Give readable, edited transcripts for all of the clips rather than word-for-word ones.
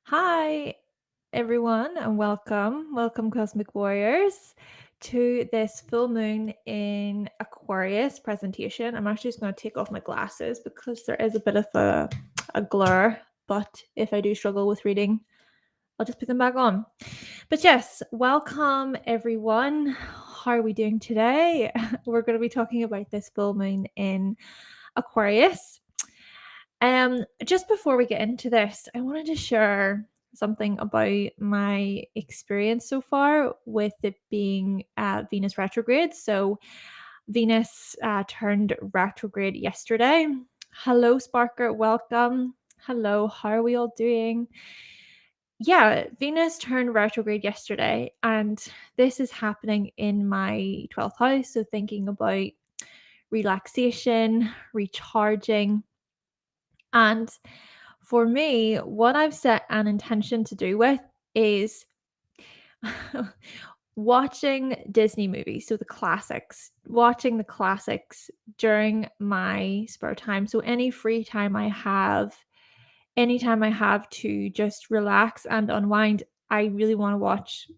Hi, everyone, and welcome. Welcome, Cosmic Warriors, to this full moon in Aquarius presentation. I'm actually just going to take off my glasses because there is a bit of a glare, but if I do struggle with reading, I'll just put them back on. But yes, welcome, everyone. How are we doing today? We're going to be talking about this full moon in Aquarius. Just before we get into this, I wanted to share something about my experience so far with it being Venus retrograde. So Venus turned retrograde yesterday. Hello, Sparker. Welcome. Hello. How are we all doing? Yeah, Venus turned retrograde yesterday, and this is happening in my 12th house. So thinking about relaxation, recharging, and for me, what I've set an intention to do with is watching Disney movies, so the classics, watching the classics during my spare time. So any free time I have, anytime I have to just relax and unwind, I really want to watch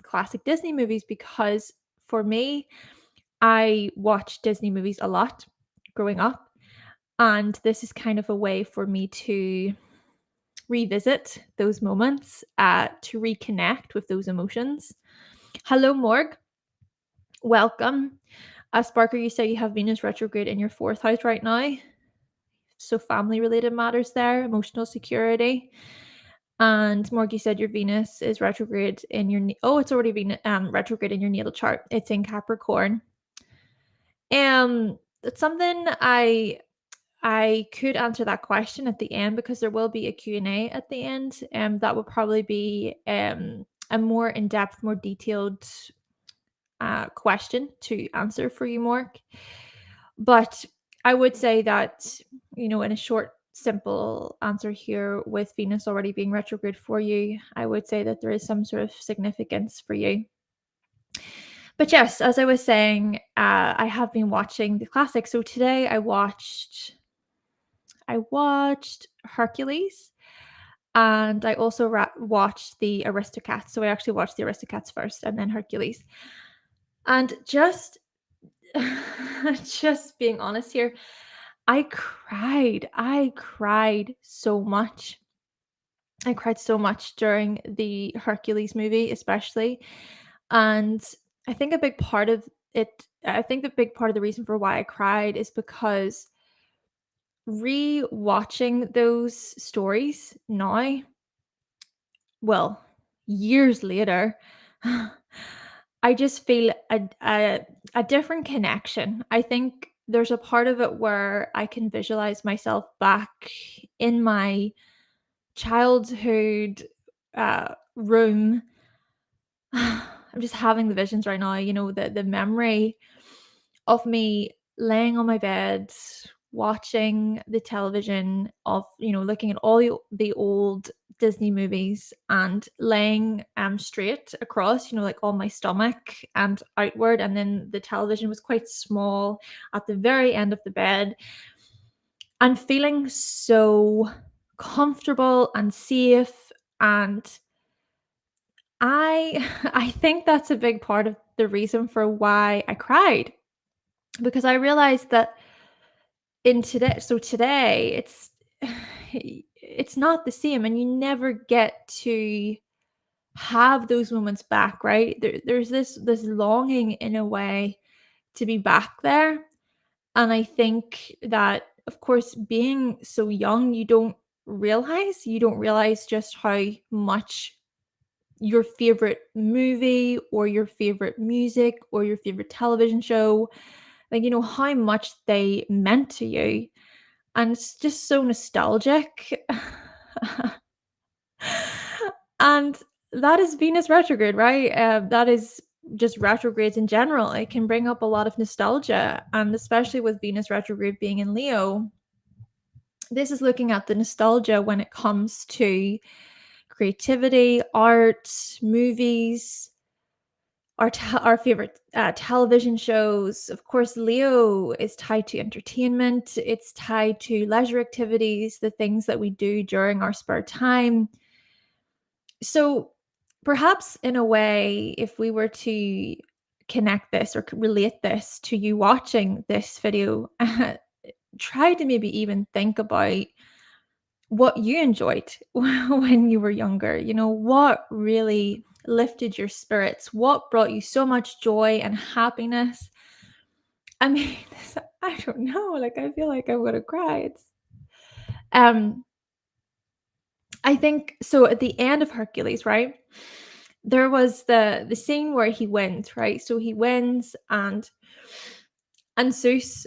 classic Disney movies because for me, I watched Disney movies a lot growing up. And this is kind of a way for me to revisit those moments, to reconnect with those emotions. Hello, Morg. Welcome. Sparker, you say you have Venus retrograde in your fourth house right now. So, family related matters there, emotional security. And Morg, you said your Venus is retrograde in your. It's already been retrograde in your natal chart. It's in Capricorn. It's something I could answer that question at the end because there will be a Q&A at the end. That will probably be a more in-depth, more detailed question to answer for you, Mark. But I would say that, in a short, simple answer here, with Venus already being retrograde for you, I would say that there is some sort of significance for you. But yes, as I was saying, I have been watching the classics. So today I watched Hercules, and I also watched the Aristocats. So I actually watched the Aristocats first and then Hercules. And just just being honest here, I cried. I cried so much. I cried so much during the Hercules movie, especially. And I think a big part of the reason for why I cried is because re-watching those stories now, well, years later, I just feel a different connection. I think there's a part of it where I can visualize myself back in my childhood room. I'm just having the visions right now, the memory of me laying on my bed, watching the television, of looking at all the old Disney movies and laying straight across, like on my stomach and outward, and then the television was quite small at the very end of the bed, and feeling so comfortable and safe. And I I think that's a big part of the reason for why I cried, because I realized that today it's not the same, and you never get to have those moments back, right? There's this longing in a way to be back there. And I think that, of course, being so young, you don't realize just how much your favorite movie or your favorite music or your favorite television show, like, how much they meant to you. And it's just so nostalgic. And that is Venus retrograde, right? That is just retrogrades in general. It can bring up a lot of nostalgia, and especially with Venus retrograde being in Leo, this is looking at the nostalgia when it comes to creativity, art, movies, our favorite television shows. Of course, Leo is tied to entertainment. It's tied to leisure activities, the things that we do during our spare time. So perhaps in a way, if we were to connect this or relate this to you watching this video, try to maybe even think about what you enjoyed when you were younger. What really lifted your spirits? What brought you so much joy and happiness? I mean, I don't know. Like, I feel like I'm gonna cry. Um, I think so. At the end of Hercules, right? There was the scene where he wins, right? So he wins, and Zeus.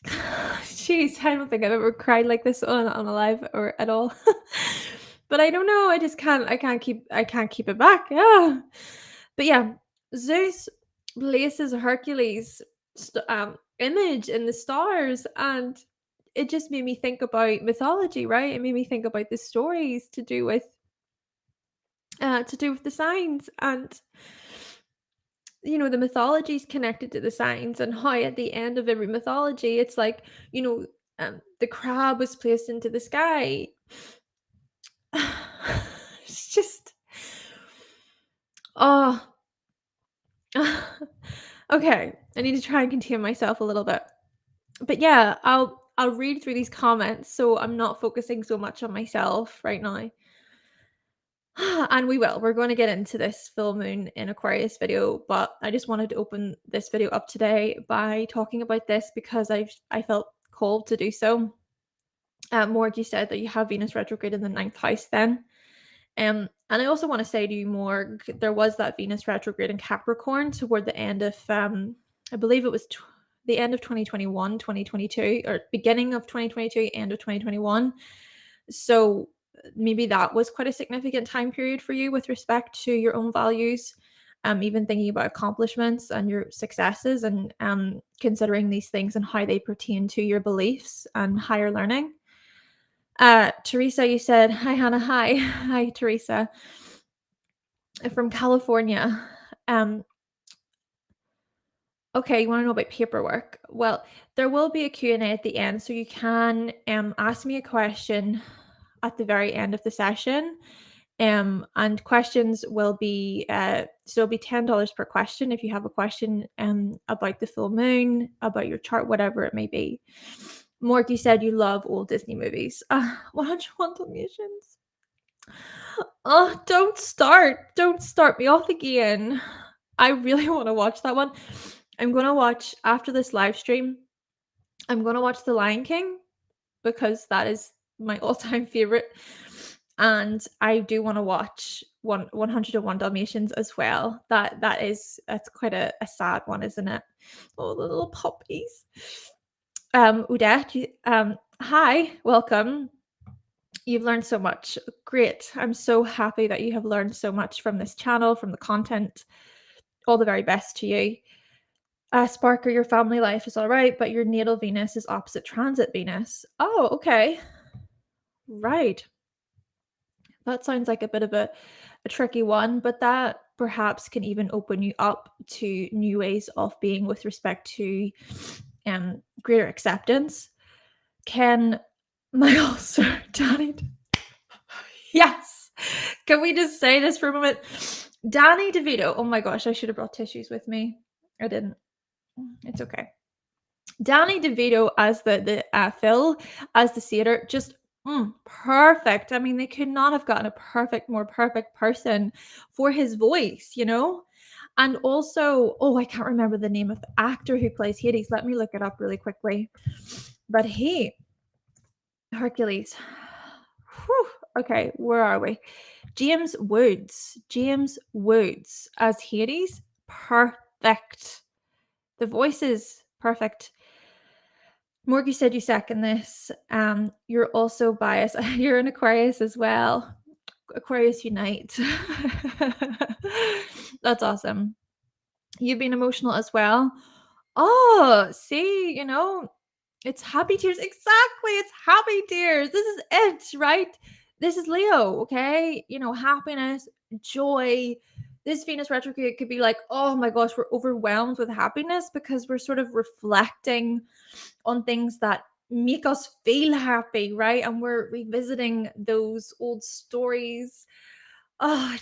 Jeez, I don't think I've ever cried like this on a live or at all. But I don't know. I can't keep it back. Yeah. But yeah, Zeus places Hercules image in the stars, and it just made me think about mythology, right? It made me think about the stories to do with the signs, and the mythology is connected to the signs, and how at the end of every mythology it's like, the crab was placed into the sky. It's just, oh. Okay, I need to try and contain myself a little bit. But yeah, I'll read through these comments so I'm not focusing so much on myself right now. And we're going to get into this full moon in Aquarius video, but I just wanted to open this video up today by talking about this because I felt called to do so. Morg, you said that you have Venus retrograde in the ninth house then. And I also want to say to you, Morg, there was that Venus retrograde in Capricorn toward the end of I believe it was the end of 2021, 2022, or beginning of 2022, end of 2021. So maybe that was quite a significant time period for you with respect to your own values, even thinking about accomplishments and your successes, and considering these things and how they pertain to your beliefs and higher learning. Teresa, you said, hi, Hannah. Hi. Hi, Teresa from California. Okay, you want to know about paperwork? Well, there will be a Q&A at the end, so you can ask me a question at the very end of the session. And questions will be so it'll be $10 per question if you have a question about the full moon, about your chart, whatever it may be. Morky said you love old Disney movies. 101 Dalmatians. Oh, don't start me off again. I really want to watch that one. I'm going to watch after this live stream. I'm going to watch The Lion King because that is my all-time favorite. And I do want to watch 101 Dalmatians as well. That's quite a sad one, isn't it? Oh, the little puppies. Udette, hi, welcome. You've learned so much. Great. I'm so happy that you have learned so much from this channel, from the content. All the very best to you. Sparker, your family life is all right, but your natal Venus is opposite transit Venus. Oh, okay. Right. That sounds like a bit of a tricky one, but that perhaps can even open you up to new ways of being with respect to greater acceptance. Can my ulcer, Danny? Yes. Can we just say this for a moment? Danny DeVito. Oh my gosh, I should have brought tissues with me. I didn't. It's okay. Danny DeVito as the Phil as the satyr, just perfect. I mean, they could not have gotten a more perfect person for his voice, And also, I can't remember the name of the actor who plays Hades. Let me look it up really quickly. But Hercules. Whew. Okay, where are we? James Woods as Hades. Perfect. The voice is perfect. Morgie said you second this. You're also biased. You're an Aquarius as well. Aquarius unite. That's awesome. You've been emotional as well. Oh, see, it's happy tears. Exactly. It's happy tears. This is it, right? This is Leo, okay? Happiness, joy. This Venus retrograde could be like, oh my gosh, we're overwhelmed with happiness because we're sort of reflecting on things that make us feel happy, right? And we're revisiting those old stories. Oh,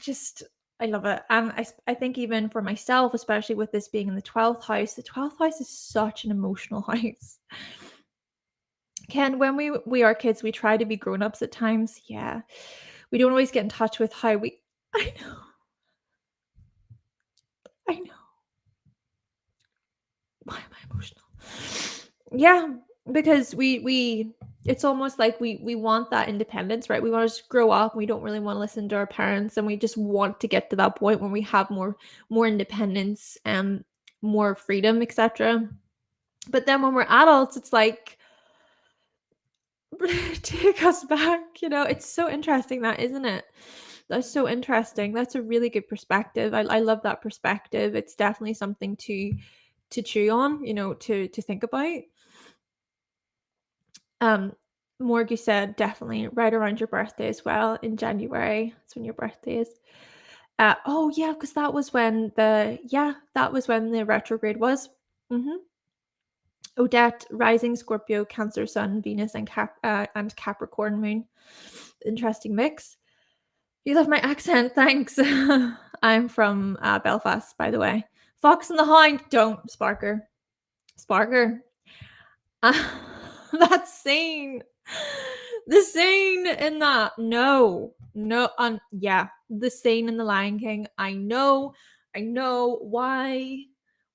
I love it. And I think even for myself, especially with this being in the 12th house, the 12th house is such an emotional house. Ken, when we are kids, we try to be grown-ups at times. Yeah. We don't always get in touch with how we I know. I know. Why am I emotional? Yeah, because we it's almost like we want that independence, right? We want to just grow up. We don't really want to listen to our parents, and we just want to get to that point when we have more independence and more freedom, etc. But then when we're adults, it's like take us back, It's so interesting that, isn't it? That's so interesting. That's a really good perspective. I love that perspective. It's definitely something to chew on, to think about. Um, Morgie said definitely right around your birthday as well in January. That's when your birthday is. Oh yeah, because that was when the retrograde was. Mm-hmm. Odette, rising Scorpio, Cancer, Sun, Venus, and Capricorn Moon. Interesting mix. You love my accent, thanks. I'm from Belfast, by the way. Fox and the Hound, don't Sparker. Sparker. That scene. The scene in that. No. No. Yeah. The scene in The Lion King. I know. Why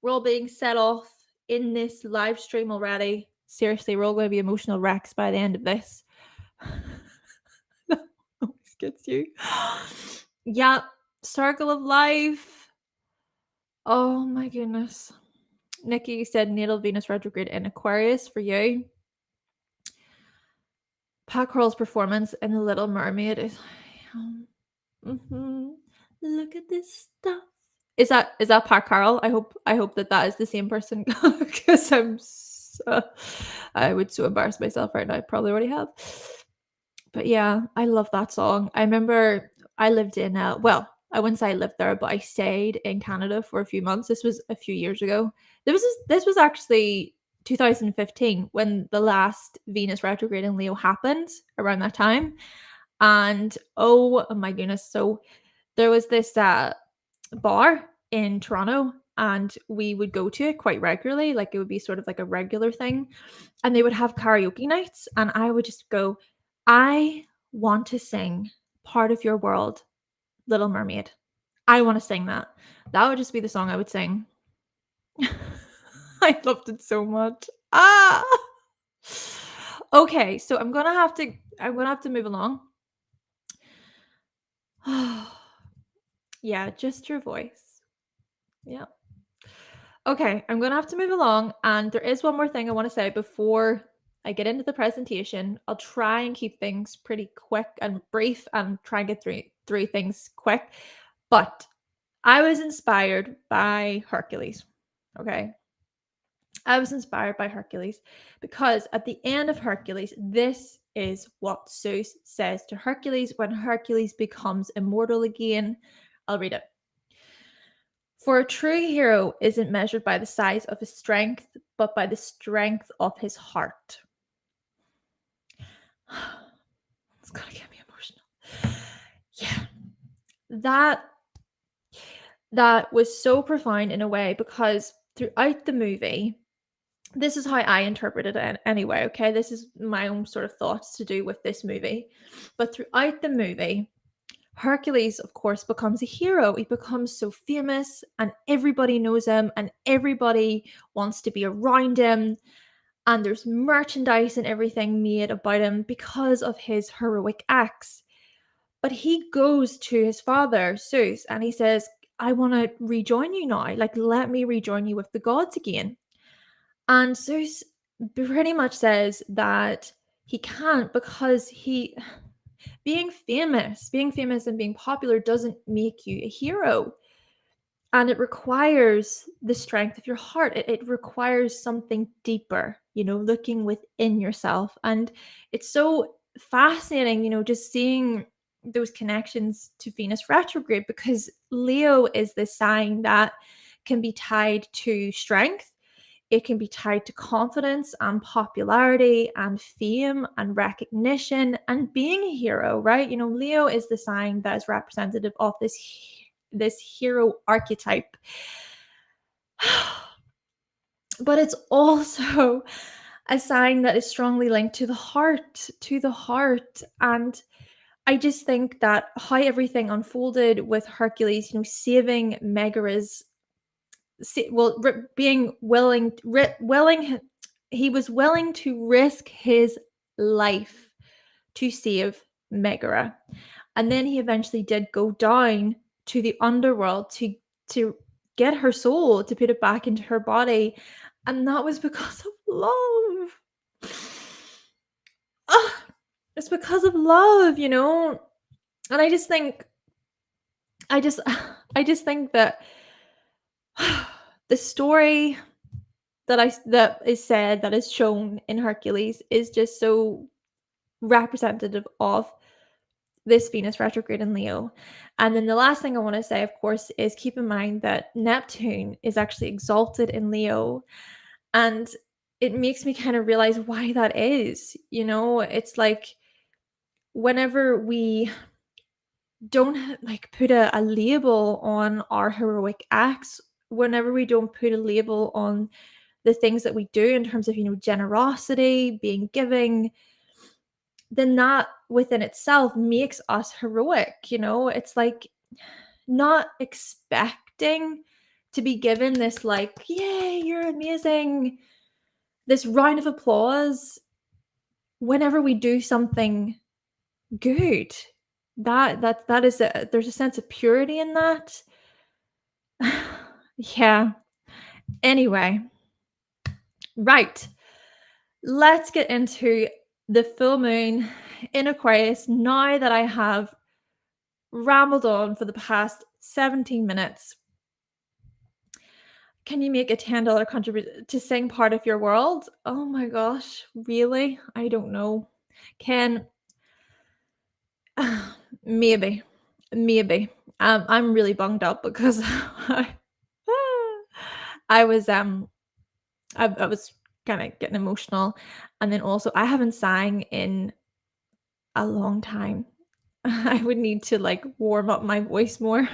we're all being set off in this live stream already. Seriously, we're all going to be emotional wrecks by the end of this. That always gets you. Yeah. Circle of life. Oh my goodness. Nikki said natal Venus retrograde in Aquarius for you. Pat Carroll's performance in The Little Mermaid is look at this stuff. Is that Pat Carroll? I hope that is the same person because I would so embarrass myself right now. I probably already have. But yeah, I love that song. I remember I lived in I wouldn't say I lived there, but I stayed in Canada for a few months. This was a few years ago. This was actually 2015 when the last Venus retrograde in Leo happened around that time. And oh my goodness, so there was this bar in Toronto and we would go to it quite regularly. Like it would be sort of like a regular thing. And they would have karaoke nights and I would just go, I want to sing Part of Your World, Little Mermaid. I want to sing that. That would just be the song I would sing. I loved it so much. Okay, so I'm gonna have to move along. Yeah, just your voice. Yeah. Okay, I'm gonna have to move along, and there is one more thing I want to say before I get into the presentation. I'll try and keep things pretty quick and brief and try and get through things quick. But I was inspired by Hercules. Okay. I was inspired by Hercules because at the end of Hercules, this is what Zeus says to Hercules when Hercules becomes immortal again. I'll read it. For a true hero isn't measured by the size of his strength, but by the strength of his heart. It's gonna get me emotional. Yeah. That was so profound in a way because throughout the movie, this is how I interpreted it anyway, okay? This is my own sort of thoughts to do with this movie. But throughout the movie, Hercules, of course, becomes a hero. He becomes so famous and everybody knows him and everybody wants to be around him. And there's merchandise and everything made about him because of his heroic acts. But he goes to his father, Zeus, and he says, I want to rejoin you now. Like, let me rejoin you with the gods again. And Zeus pretty much says that he can't because being famous and being popular doesn't make you a hero. And it requires the strength of your heart. It requires something deeper, looking within yourself. And it's so fascinating, just seeing those connections to Venus retrograde because Leo is the sign that can be tied to strength. It can be tied to confidence and popularity and fame and recognition and being a hero, right? Leo is the sign that is representative of this hero archetype. But it's also a sign that is strongly linked to the heart. And I just think that how everything unfolded with Hercules, saving Megara's, being willing, he was willing to risk his life to save Megara. And then he eventually did go down to the underworld to get her soul, to put it back into her body. And that was because of love. It's because of love, And I just think that the story that is shown in Hercules is just so representative of this Venus retrograde in Leo. And then the last thing I want to say, of course, is keep in mind that Neptune is actually exalted in Leo. And it makes me kind of realize why that is. It's like whenever we don't put a label on our heroic acts, whenever we don't put a label on the things that we do in terms of, generosity, being giving, then that within itself makes us heroic. It's like not expecting to be given this yay, you're amazing, this round of applause whenever we do something good. That is there's a sense of purity in that. Yeah. Anyway, right. Let's get into the full moon in Aquarius now that I have rambled on for the past 17 minutes. Can you make a $10 contribution to sing part of your world? Oh my gosh, really? I don't know. Maybe. I'm really bunged up because I was I was kind of getting emotional, and then also I haven't sang in a long time. I would need to warm up my voice more.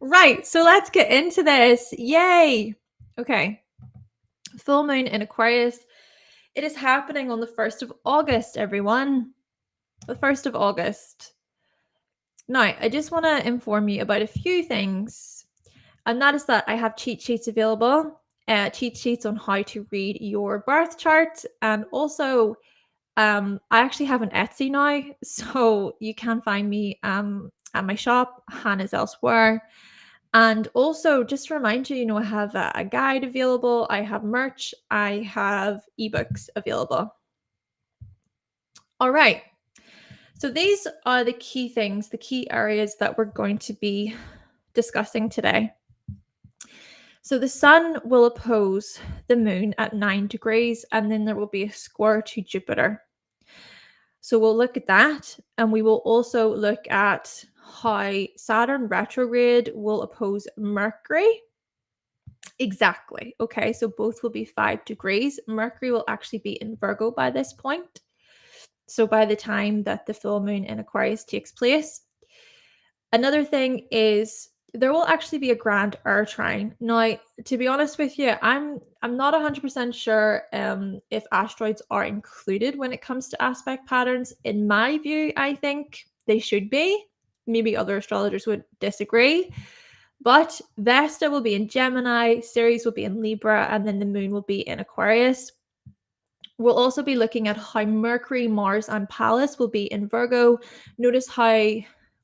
Right, so let's get into this. Yay. Okay. Full moon in Aquarius. It is happening on the 1st of August, everyone. The 1st of August. Now, I just want to inform you about a few things, and that is that I have cheat sheets available, cheat sheets on how to read your birth chart, and also I actually have an Etsy now, so you can find me at my shop, Hannah's Elsewhere. And also, just to remind you, I have a guide available, I have merch, I have eBooks available. All right. So these are the key things, the key areas that we're going to be discussing today. So the sun will oppose the moon at 9 degrees, and then there will be a square to Jupiter. So we'll look at that, and we will also look at how Saturn retrograde will oppose Mercury. Exactly. Okay, so both will be 5 degrees. Mercury will actually be in Virgo by this point. So by the time that the full moon in Aquarius takes place. Another thing is there will actually be a grand air trine. Now, to be honest with you, I'm not 100% sure if asteroids are included when it comes to aspect patterns. In my view, I think they should be. Maybe other astrologers would disagree. But Vesta will be in Gemini, Ceres will be in Libra, and then the moon will be in Aquarius. We'll also be looking at how Mercury, Mars, and Pallas will be in Virgo. Notice how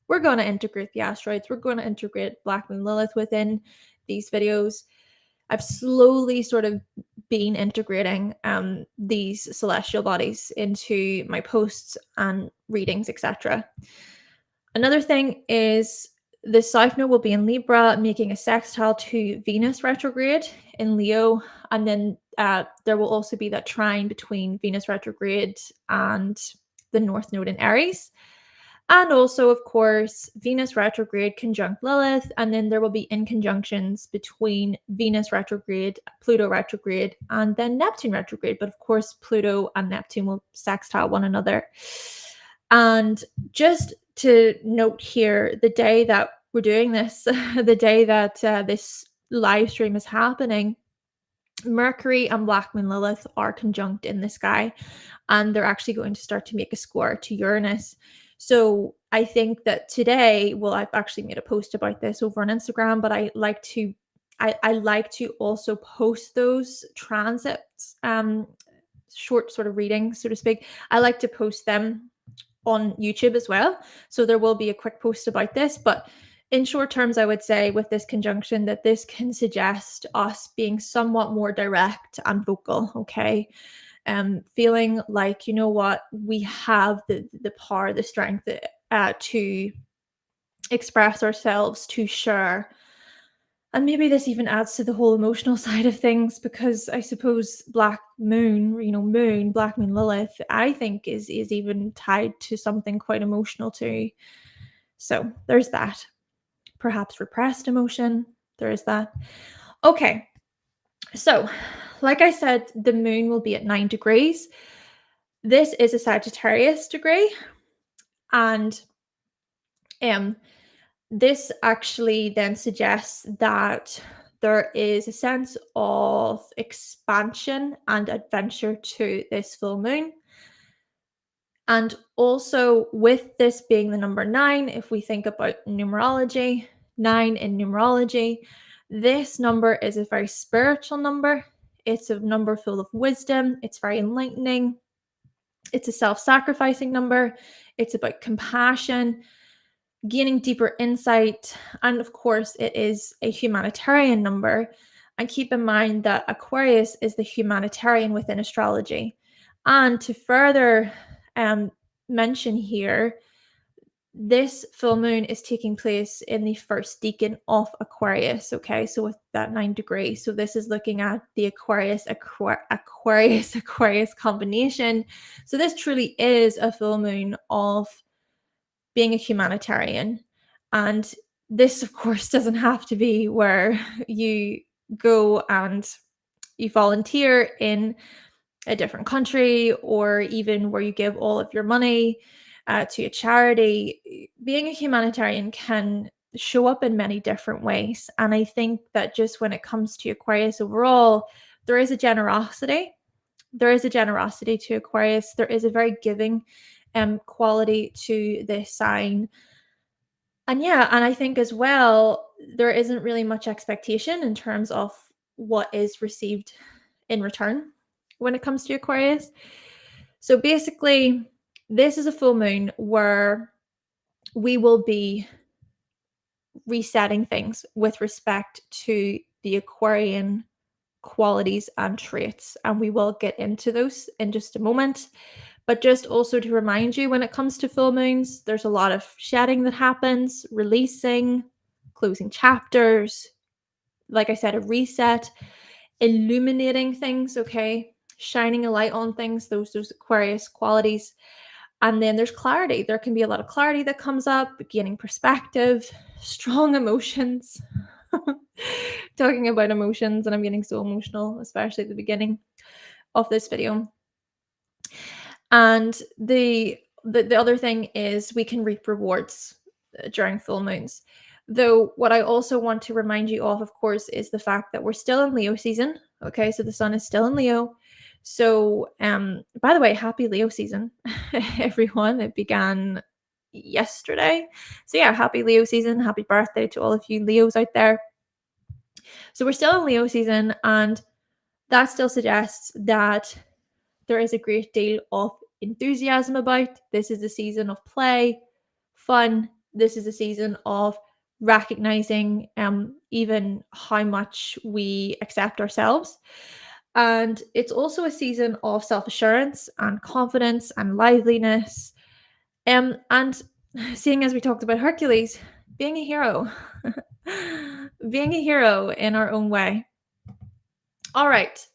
we're going to integrate the asteroids. We're going to integrate Black Moon Lilith within these videos. I've slowly sort of been integrating these celestial bodies into my posts and readings, etc. Another thing is the South Node will be in Libra, making a sextile to Venus retrograde in Leo. And then there will also be that trine between Venus retrograde and the North Node in Aries. And also, of course, Venus retrograde conjunct Lilith, and then there will be inconjunctions between Venus retrograde, Pluto retrograde, and then Neptune retrograde. But of course, Pluto and Neptune will sextile one another. And just to note here, the day that we're doing this, the day that this live stream is happening, Mercury and Black Moon Lilith are conjunct in the sky, and they're actually going to start to make a square to Uranus. So I think that today, well, I've actually made a post about this over on Instagram, but I like to also post those transits, short sort of readings, so to speak. I like to post them on YouTube as well. So there will be a quick post about this, but in short terms, I would say with this conjunction that this can suggest us being somewhat more direct and vocal, okay? Feeling like, you know what, we have the power, the strength to express ourselves, to share. And maybe this even adds to the whole emotional side of things, because I suppose Black Moon, Black Moon Lilith, I think is even tied to something quite emotional too. So there's that. Perhaps repressed emotion. There is that. Okay. So, like I said, the moon will be at 9 degrees. This is a Sagittarius degree. And this actually then suggests that there is a sense of expansion and adventure to this full moon. And also, with this being the number 9, if we think about numerology, 9 in numerology, this number is a very spiritual number. It's a number full of wisdom. It's very enlightening. It's a self-sacrificing number. It's about compassion, gaining deeper insight. And of course, it is a humanitarian number. And keep in mind that Aquarius is the humanitarian within astrology. And to further mention here, this full moon is taking place in the first decan of Aquarius. Okay, so with that 9 degrees, so this is looking at the Aquarius combination. So this truly is a full moon of being a humanitarian. And this, of course, doesn't have to be where you go and you volunteer in a different country, or even where you give all of your money to a charity. Being a humanitarian can show up in many different ways. And I think that just when it comes to Aquarius overall, there is a generosity. There is a generosity to Aquarius. There is a very giving quality to this sign. And yeah, and I think as well, there isn't really much expectation in terms of what is received in return when it comes to Aquarius. So basically, this is a full moon where we will be resetting things with respect to the Aquarian qualities and traits. And we will get into those in just a moment. But just also to remind you, when it comes to full moons, there's a lot of shedding that happens, releasing, closing chapters. Like I said, a reset, illuminating things, okay? Shining a light on things, those Aquarius qualities. And then there's clarity. There can be a lot of clarity that comes up, gaining perspective, strong emotions. Talking about emotions, and I'm getting so emotional, especially at the beginning of this video. And the other thing is we can reap rewards during full moons. Though what I also want to remind you of course, is the fact that we're still in Leo season. Okay, so the sun is still in Leo. So, by the way, happy Leo season, everyone. It began yesterday. So yeah, happy Leo season. Happy birthday to all of you Leos out there. So we're still in Leo season, and that still suggests that there is a great deal of enthusiasm about. This is a season of play, fun. This is a season of recognizing even how much we accept ourselves. And it's also a season of self-assurance and confidence and liveliness. And seeing as we talked about Hercules, being a hero, being a hero in our own way. All right.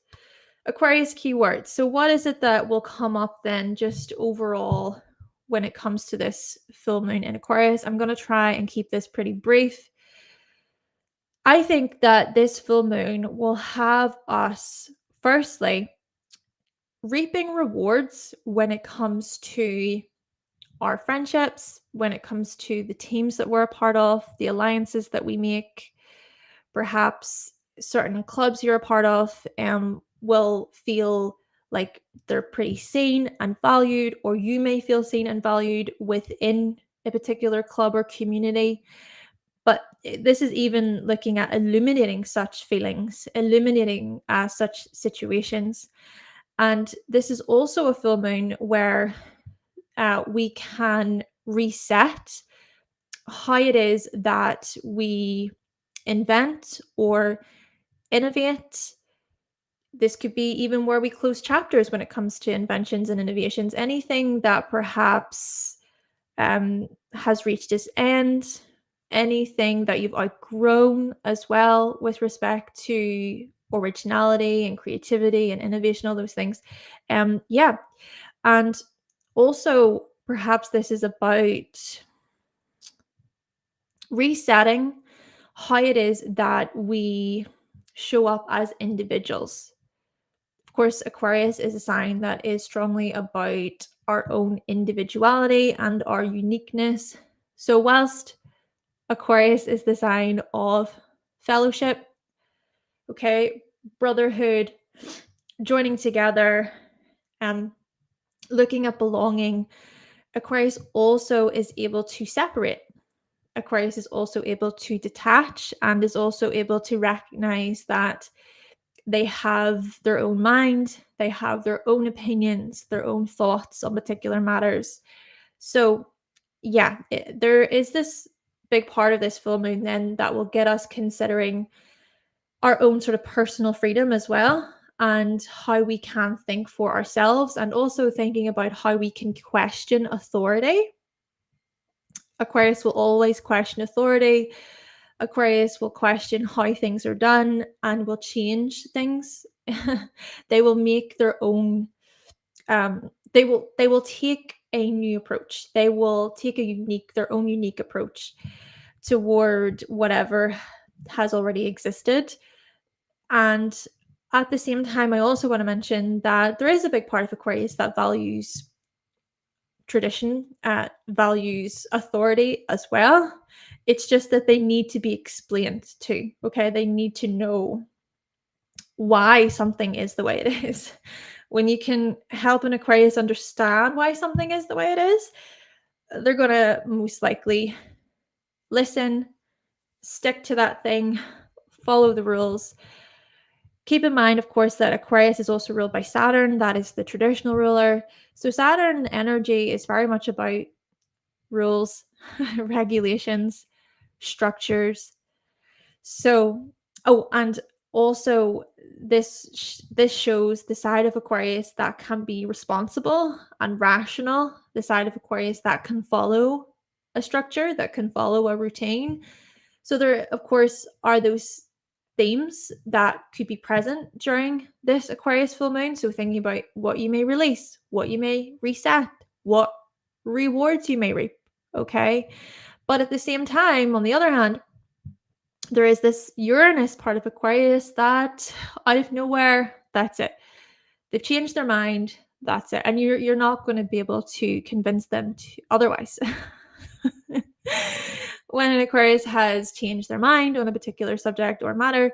Aquarius keywords. So what is it that will come up then just overall when it comes to this full moon in Aquarius. I'm going to try and keep this pretty brief. I think that this full moon will have us, firstly, reaping rewards when it comes to our friendships, when it comes to the teams that we're a part of, the alliances that we make, perhaps certain clubs you're a part of will feel like they're pretty seen and valued, or you may feel seen and valued within a particular club or community. But this is even looking at illuminating such feelings, illuminating such situations. And this is also a full moon where we can reset how it is that we invent or innovate. This could be even where we close chapters when it comes to inventions and innovations, anything that perhaps has reached its end, anything that you've outgrown as well with respect to originality and creativity and innovation, all those things. Yeah. And also, perhaps this is about resetting how it is that we show up as individuals. Of course, Aquarius is a sign that is strongly about our own individuality and our uniqueness. So, whilst Aquarius is the sign of fellowship, okay, brotherhood, joining together, looking at belonging, Aquarius also is able to separate. Aquarius is also able to detach and is also able to recognize that they have their own mind, they have their own opinions, their own thoughts on particular matters. So, yeah, there is this big part of this full moon then that will get us considering our own sort of personal freedom as well, and how we can think for ourselves, and also thinking about how we can question authority. Aquarius will always question authority. Aquarius will question how things are done and will change things. They will make their own they will take a new approach. They will take their own unique approach toward whatever has already existed. And at the same time, I also want to mention that there is a big part of Aquarius that values tradition, values authority as well. It's just that they need to be explained too. Okay, they need to know why something is the way it is. When you can help an Aquarius understand why something is the way it is, they're going to most likely listen, stick to that thing, follow the rules. Keep in mind, of course, that Aquarius is also ruled by Saturn. That is the traditional ruler. So Saturn energy is very much about rules, regulations, structures. So, oh, and also this shows the side of Aquarius that can be responsible and rational, the side of Aquarius that can follow a structure, that can follow a routine. So there, of course, are those themes that could be present during this Aquarius full moon. So thinking about what you may release, what you may reset, what rewards you may reap. Okay. But at the same time, on the other hand, there is this Uranus part of Aquarius that out of nowhere, that's it. They've changed their mind. That's it. And you're not going to be able to convince them to otherwise. When an Aquarius has changed their mind on a particular subject or matter,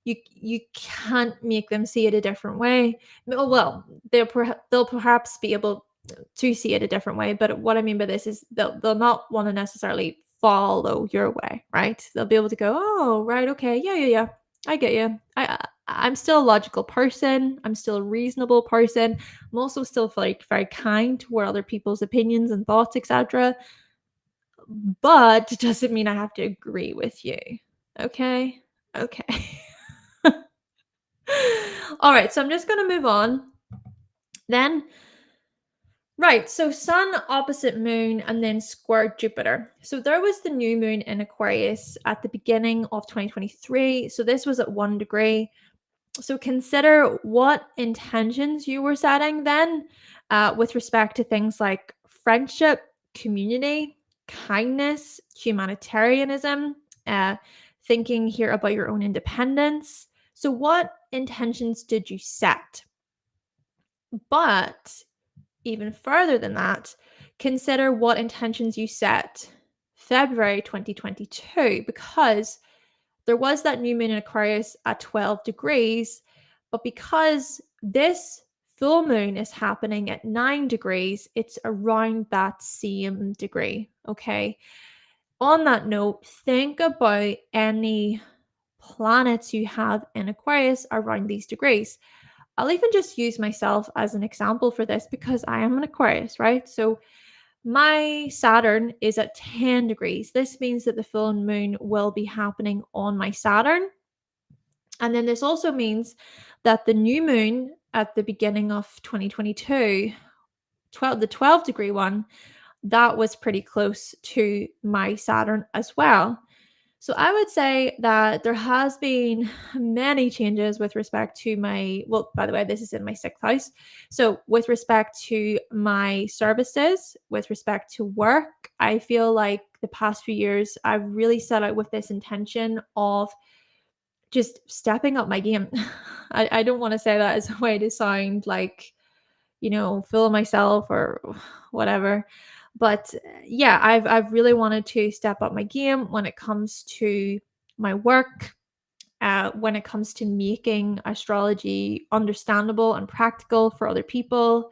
you can't make them see it a different way. Well, they'll perhaps be able to see it a different way, but what I mean by this is they'll not want to necessarily follow your way, right? They'll be able to go, oh, right, okay, yeah, I get you. I'm still a logical person. I'm still a reasonable person. I'm also still like very kind toward other people's opinions and thoughts, etc. But it doesn't mean I have to agree with you. Okay. All right, so I'm just going to move on. Then, right, so Sun opposite Moon and then square Jupiter. So there was the new moon in Aquarius at the beginning of 2023. So this was at 1 degree. So consider what intentions you were setting then with respect to things like friendship, community, kindness, humanitarianism, thinking here about your own independence. So, what intentions did you set? But even further than that, consider what intentions you set February 2022, because there was that new moon in Aquarius at 12 degrees, but because this full moon is happening at 9 degrees, it's around that same degree. Okay. On that note, think about any planets you have in Aquarius around these degrees. I'll even just use myself as an example for this because I am an Aquarius, right? So my Saturn is at 10 degrees. This means that the full moon will be happening on my Saturn. And then this also means that the new moon at the beginning of 2022, the 12 degree one, that was pretty close to my Saturn as well. So I would say that there has been many changes with respect to by the way, this is in my 6th house. So with respect to my services, with respect to work, I feel like the past few years, I've really set out with this intention of just stepping up my game. I don't want to say that as a way to sound like, full of myself or whatever. But yeah, I've really wanted to step up my game when it comes to my work, when it comes to making astrology understandable and practical for other people.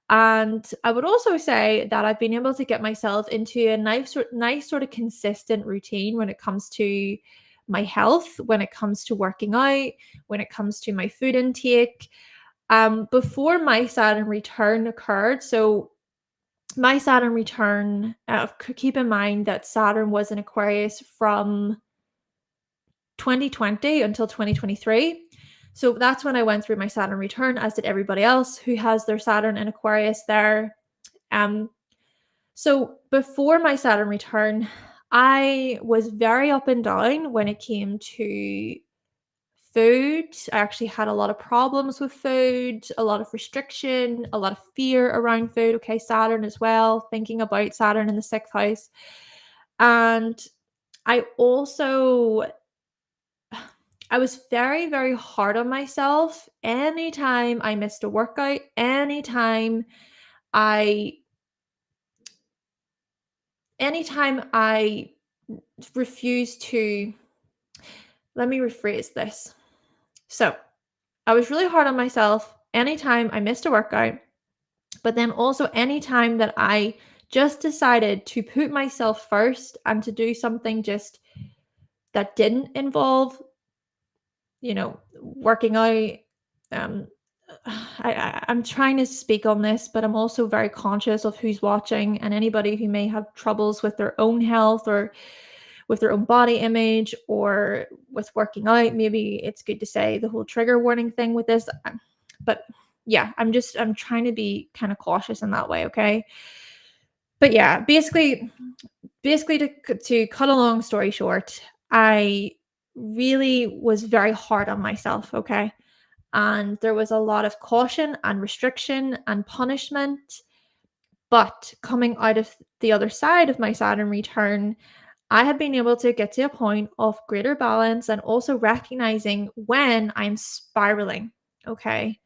And I would also say that I've been able to get myself into a nice sort of consistent routine when it comes to my health, when it comes to working out, when it comes to my food intake. Before my Saturn return occurred, so my Saturn return, keep in mind that Saturn was in Aquarius from 2020 until 2023. So that's when I went through my Saturn return, as did everybody else who has their Saturn in Aquarius there. So before my Saturn return, I was very up and down when it came to food. I actually had a lot of problems with food, a lot of restriction, a lot of fear around food. Okay, Saturn as well, thinking about Saturn in the 6th house. And I also I was very, very hard on myself anytime I missed a workout, I anytime I refused to, let me rephrase this. So, I was really hard on myself anytime I missed a workout, but then also anytime that I just decided to put myself first and to do something just that didn't involve, working out. Um, I'm trying to speak on this, but I'm also very conscious of who's watching and anybody who may have troubles with their own health or with their own body image or with working out. Maybe it's good to say the whole trigger warning thing with this. But yeah, I'm trying to be kind of cautious in that way, okay? But yeah, basically to cut a long story short, I really was very hard on myself, okay? And there was a lot of caution and restriction and punishment. But coming out of the other side of my Saturn return, I have been able to get to a point of greater balance and also recognizing when I'm spiraling, okay?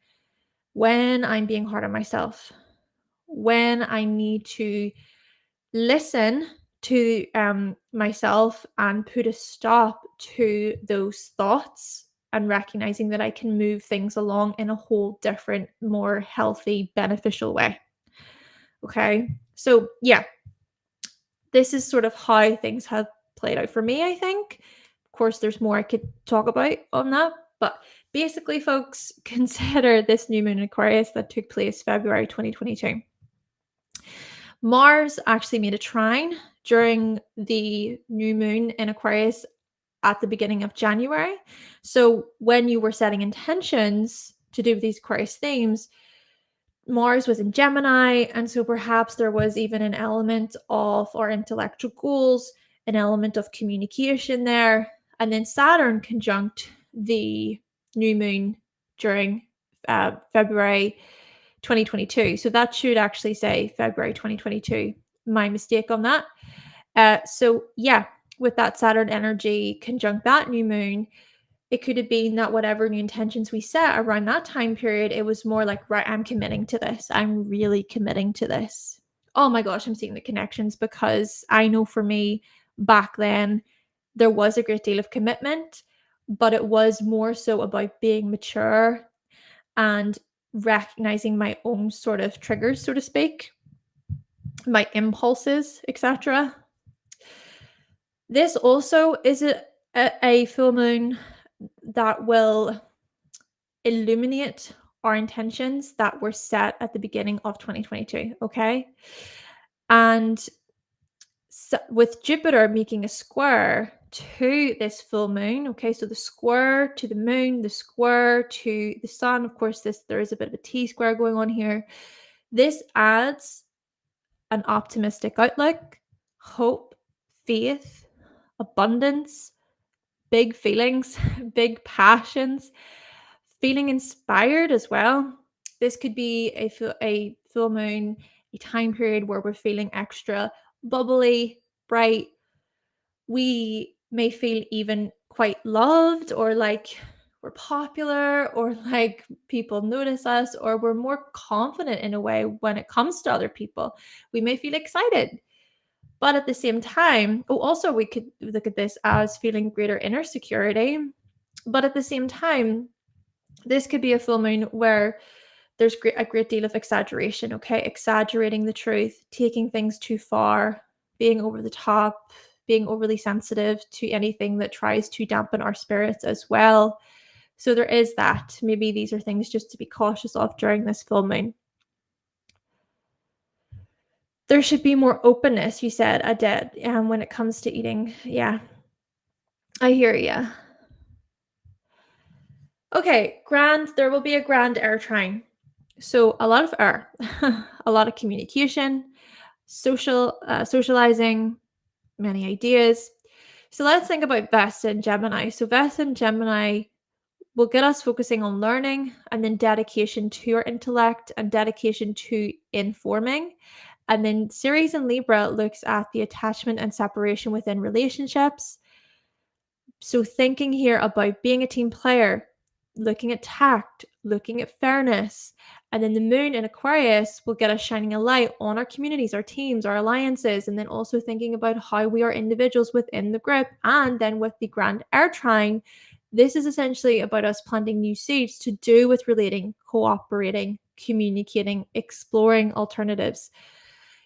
When I'm being hard on myself, when I need to listen to myself and put a stop to those thoughts and recognizing that I can move things along in a whole different, more healthy, beneficial way. Okay. So, yeah, this is sort of how things have played out for me, I think. Of course, there's more I could talk about on that. But basically, folks, consider this new moon in Aquarius that took place February 2022. Mars actually made a trine during the new moon in Aquarius at the beginning of January. So when you were setting intentions to do with these Aquarius themes, Mars was in Gemini, and so perhaps there was even an element of our intellectual goals, an element of communication there, and then Saturn conjunct the new moon during February 2022. So that should actually say February 2022. My mistake on that. So yeah, with that Saturn energy conjunct that new moon, it could have been that whatever new intentions we set around that time period, it was more like, right, I'm committing to this. I'm really committing to this. Oh my gosh, I'm seeing the connections, because I know for me back then, there was a great deal of commitment, but it was more so about being mature and recognizing my own sort of triggers, so to speak, my impulses, etc. This also is a full moon that will illuminate our intentions that were set at the beginning of 2022. Okay. And so with Jupiter making a square to this full moon, okay, so the square to the moon, the square to the sun, of course, there is a bit of a T square going on here. This adds an optimistic outlook, hope, faith, abundance, big feelings, big passions, feeling inspired as well. This could be a full moon, a time period where we're feeling extra bubbly, bright. We may feel even quite loved, or like we're popular, or like people notice us, or we're more confident in a way when it comes to other people. We may feel excited. But at the same time, also we could look at this as feeling greater inner security. But at the same time, this could be a full moon where there's a great deal of exaggeration, okay? Exaggerating the truth, taking things too far, being over the top, being overly sensitive to anything that tries to dampen our spirits as well. So there is that. Maybe these are things just to be cautious of during this full moon. There should be more openness, you said, Aded, when it comes to eating. Yeah, I hear you. Okay, grand. There will be a grand air trine. So a lot of air, a lot of communication, socializing, many ideas. So let's think about Vesta and Gemini. So Vesta and Gemini will get us focusing on learning, and then dedication to your intellect and dedication to informing. And then Ceres and Libra looks at the attachment and separation within relationships. So thinking here about being a team player, looking at tact, looking at fairness. And then the moon in Aquarius will get us shining a light on our communities, our teams, our alliances, and then also thinking about how we are individuals within the group. And then with the grand air trine, this is essentially about us planting new seeds to do with relating, cooperating, communicating, exploring alternatives.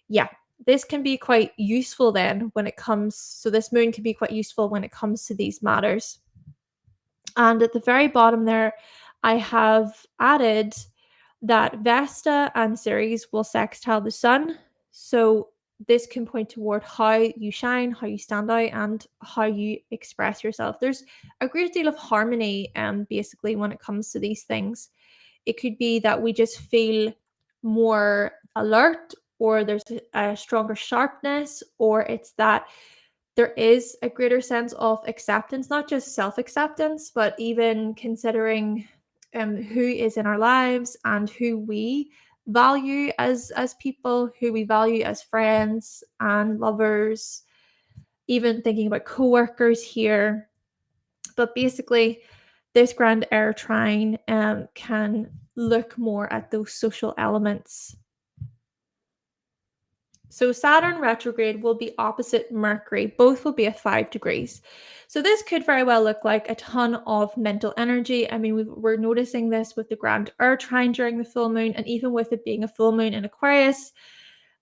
Yeah, this can be quite useful then when it comes, so this moon can be quite useful when it comes to these matters. And at the very bottom there, I have added that Vesta and Ceres will sextile the sun. So this can point toward how you shine, how you stand out, and how you express yourself. There's a great deal of harmony, basically, when it comes to these things. It could be that we just feel more alert, or there's a stronger sharpness, or it's that there is a greater sense of acceptance, not just self-acceptance, but even considering who is in our lives and who we value as people, who we value as friends and lovers, even thinking about co-workers here. But basically, this grand air trine can look more at those social elements. So Saturn retrograde will be opposite Mercury. Both will be at 5 degrees. So this could very well look like a ton of mental energy. I mean, we're noticing this with the grand air trine during the full moon, and even with it being a full moon in Aquarius.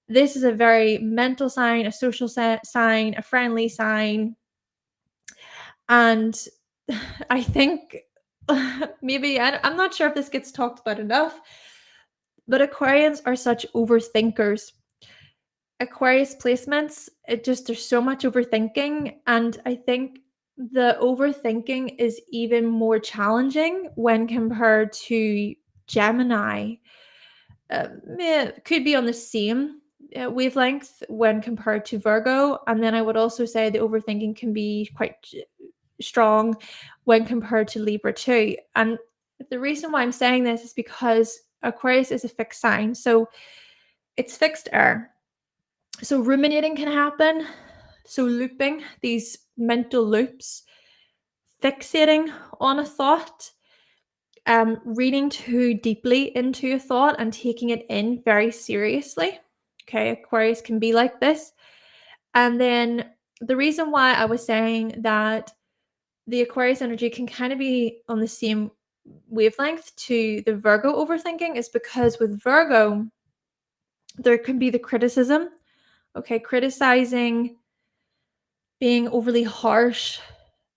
This is a very mental sign, a social sign, a friendly sign. And I think maybe, I'm not sure if this gets talked about enough, but Aquarians are such overthinkers. Aquarius placements, there's so much overthinking. And I think the overthinking is even more challenging when compared to Gemini. It could be on the same wavelength when compared to Virgo. And then I would also say the overthinking can be quite strong when compared to Libra too. And the reason why I'm saying this is because Aquarius is a fixed sign, so it's fixed air. So ruminating can happen. So looping, these mental loops, fixating on a thought, reading too deeply into a thought and taking it in very seriously. Okay, Aquarius can be like this. And then the reason why I was saying that the Aquarius energy can kind of be on the same wavelength to the Virgo overthinking is because with Virgo, there can be the criticism, okay, criticizing, being overly harsh,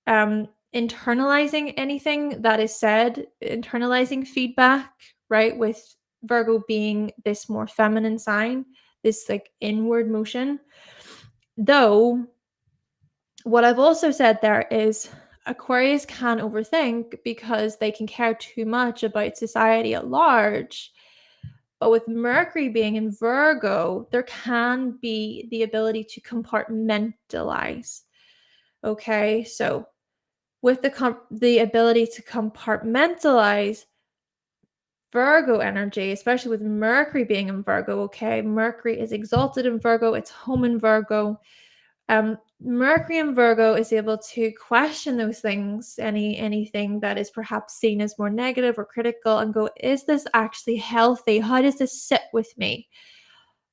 internalizing anything that is said, internalizing feedback, right? With Virgo being this more feminine sign, this like inward motion. Though, what I've also said there is Aquarius can overthink because they can care too much about society at large. But with Mercury being in Virgo, there can be the ability to compartmentalize. Okay, so with the ability to compartmentalize Virgo energy, especially with Mercury being in Virgo, okay, Mercury is exalted in Virgo, it's home in Virgo. Mercury in Virgo is able to question those things, anything that is perhaps seen as more negative or critical, and go, is this actually healthy? How does this sit with me?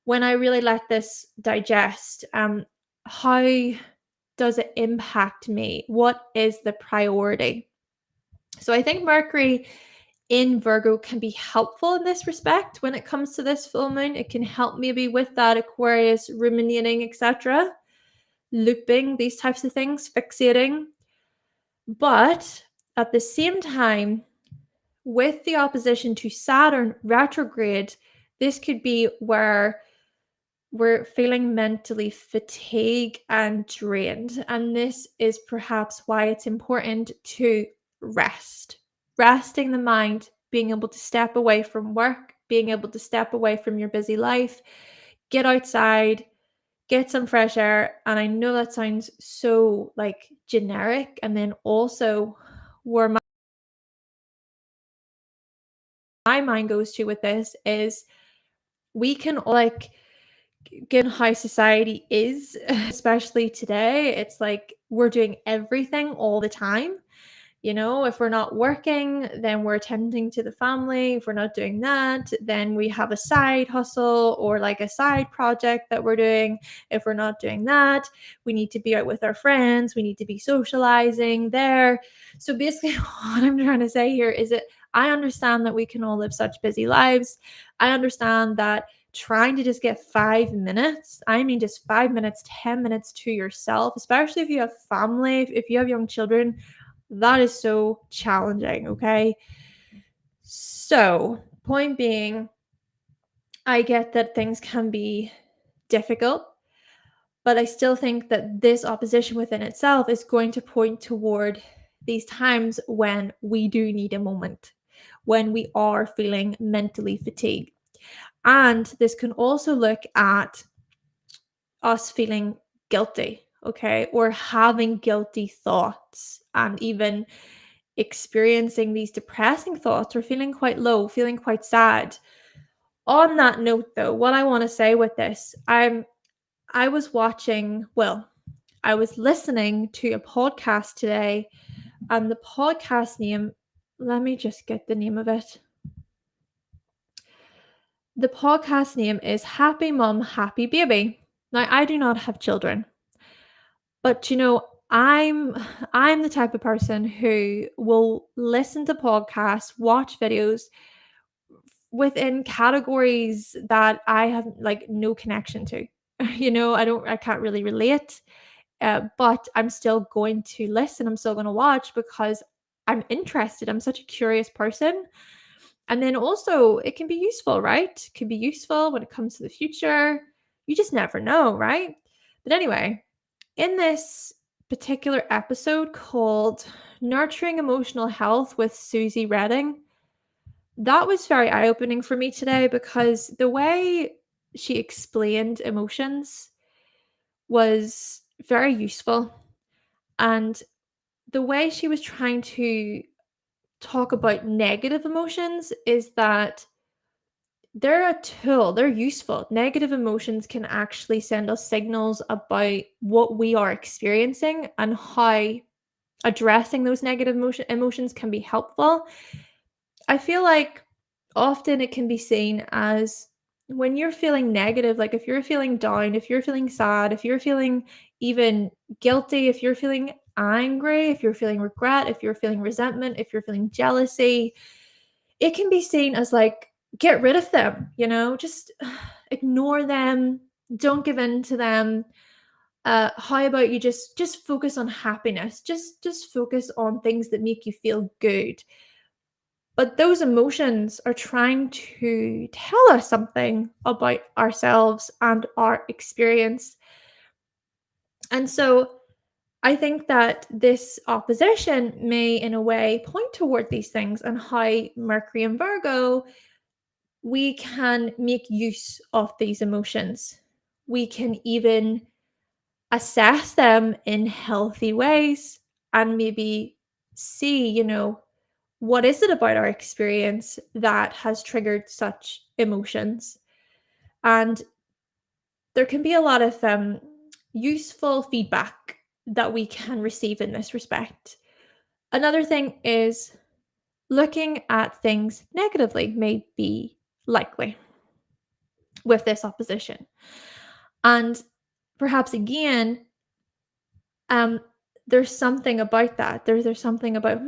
When I really let this digest, how does it impact me? What is the priority? So I think Mercury in Virgo can be helpful in this respect when it comes to this full moon. It can help maybe with that Aquarius ruminating, etc., looping, these types of things, fixating. But at the same time, with the opposition to Saturn retrograde, this could be where we're feeling mentally fatigued and drained. And this is perhaps why it's important to rest. Resting the mind, being able to step away from work, being able to step away from your busy life, get outside, get some fresh air. And I know that sounds so like generic. And then also where my mind goes to with this is we can like given how society is, especially today, it's like we're doing everything all the time. You know, if we're not working, then we're attending to the family. If we're not doing that, then we have a side hustle or like a side project that we're doing. If we're not doing that, we need to be out with our friends. We need to be socializing there. So basically, what I'm trying to say here is that I understand that we can all live such busy lives. I understand that trying to just get 5 minutes, I mean, just 5 minutes, 10 minutes to yourself, especially if you have family, if you have young children, that is so challenging, okay? So, point being, I get that things can be difficult, but I still think that this opposition within itself is going to point toward these times when we do need a moment, when we are feeling mentally fatigued. And this can also look at us feeling guilty, okay, or having guilty thoughts and even experiencing these depressing thoughts or feeling quite low, feeling quite sad. On that note though, what I want to say with this, I was watching, well, I was listening to a podcast today, and the podcast name, let me just get the name of it. The podcast name is Happy Mom, Happy Baby. Now, I do not have children, but you know, I'm the type of person who will listen to podcasts, watch videos within categories that I have like no connection to. You know, I can't really relate, but I'm still going to listen. I'm still going to watch because I'm interested. I'm such a curious person. And then also, it can be useful, right? It can be useful when it comes to the future. You just never know, right? But anyway, in this particular episode called Nurturing Emotional Health with Susie Redding, that was very eye-opening for me today because the way she explained emotions was very useful. And the way she was trying to talk about negative emotions is that they're a tool, they're useful. Negative emotions can actually send us signals about what we are experiencing and how addressing those negative emotions can be helpful. I feel like often it can be seen as when you're feeling negative, like if you're feeling down, if you're feeling sad, if you're feeling even guilty, if you're feeling angry, if you're feeling regret, if you're feeling resentment, if you're feeling jealousy, it can be seen as like, get rid of them, just ignore them, don't give in to them. How about you just focus on happiness, just focus on things that make you feel good. But those emotions are trying to tell us something about ourselves and our experience. And so I think that this opposition may, in a way, point toward these things and how Mercury and Virgo, we can make use of these emotions. We can even assess them in healthy ways and maybe see, what is it about our experience that has triggered such emotions? And there can be a lot of useful feedback that we can receive in this respect. Another thing is looking at things negatively may be likely with this opposition. And perhaps again, um, there's something about that. There's something about,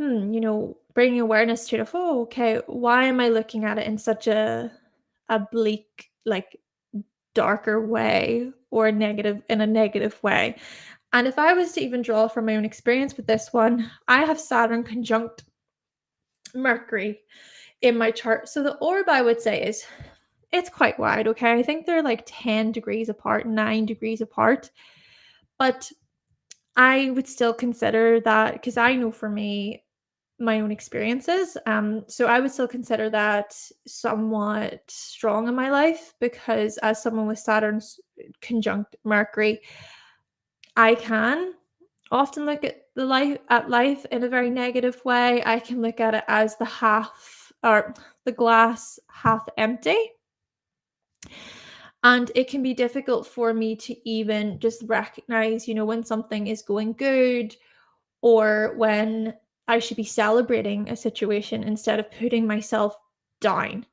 bringing awareness to it of, oh, okay, why am I looking at it in such a bleak, like darker way or in a negative way? And if I was to even draw from my own experience with this one, I have Saturn conjunct Mercury in my chart. So the orb, I would say, is it's quite wide, okay? I think they're like 10 degrees apart, 9 degrees apart. But I would still consider that, because I know for me, my own experiences. So I would still consider that somewhat strong in my life, because as someone with Saturn's conjunct Mercury, I can often look at life in a very negative way. I can look at it as the glass half empty. And it can be difficult for me to even just recognize, when something is going good or when I should be celebrating a situation instead of putting myself down.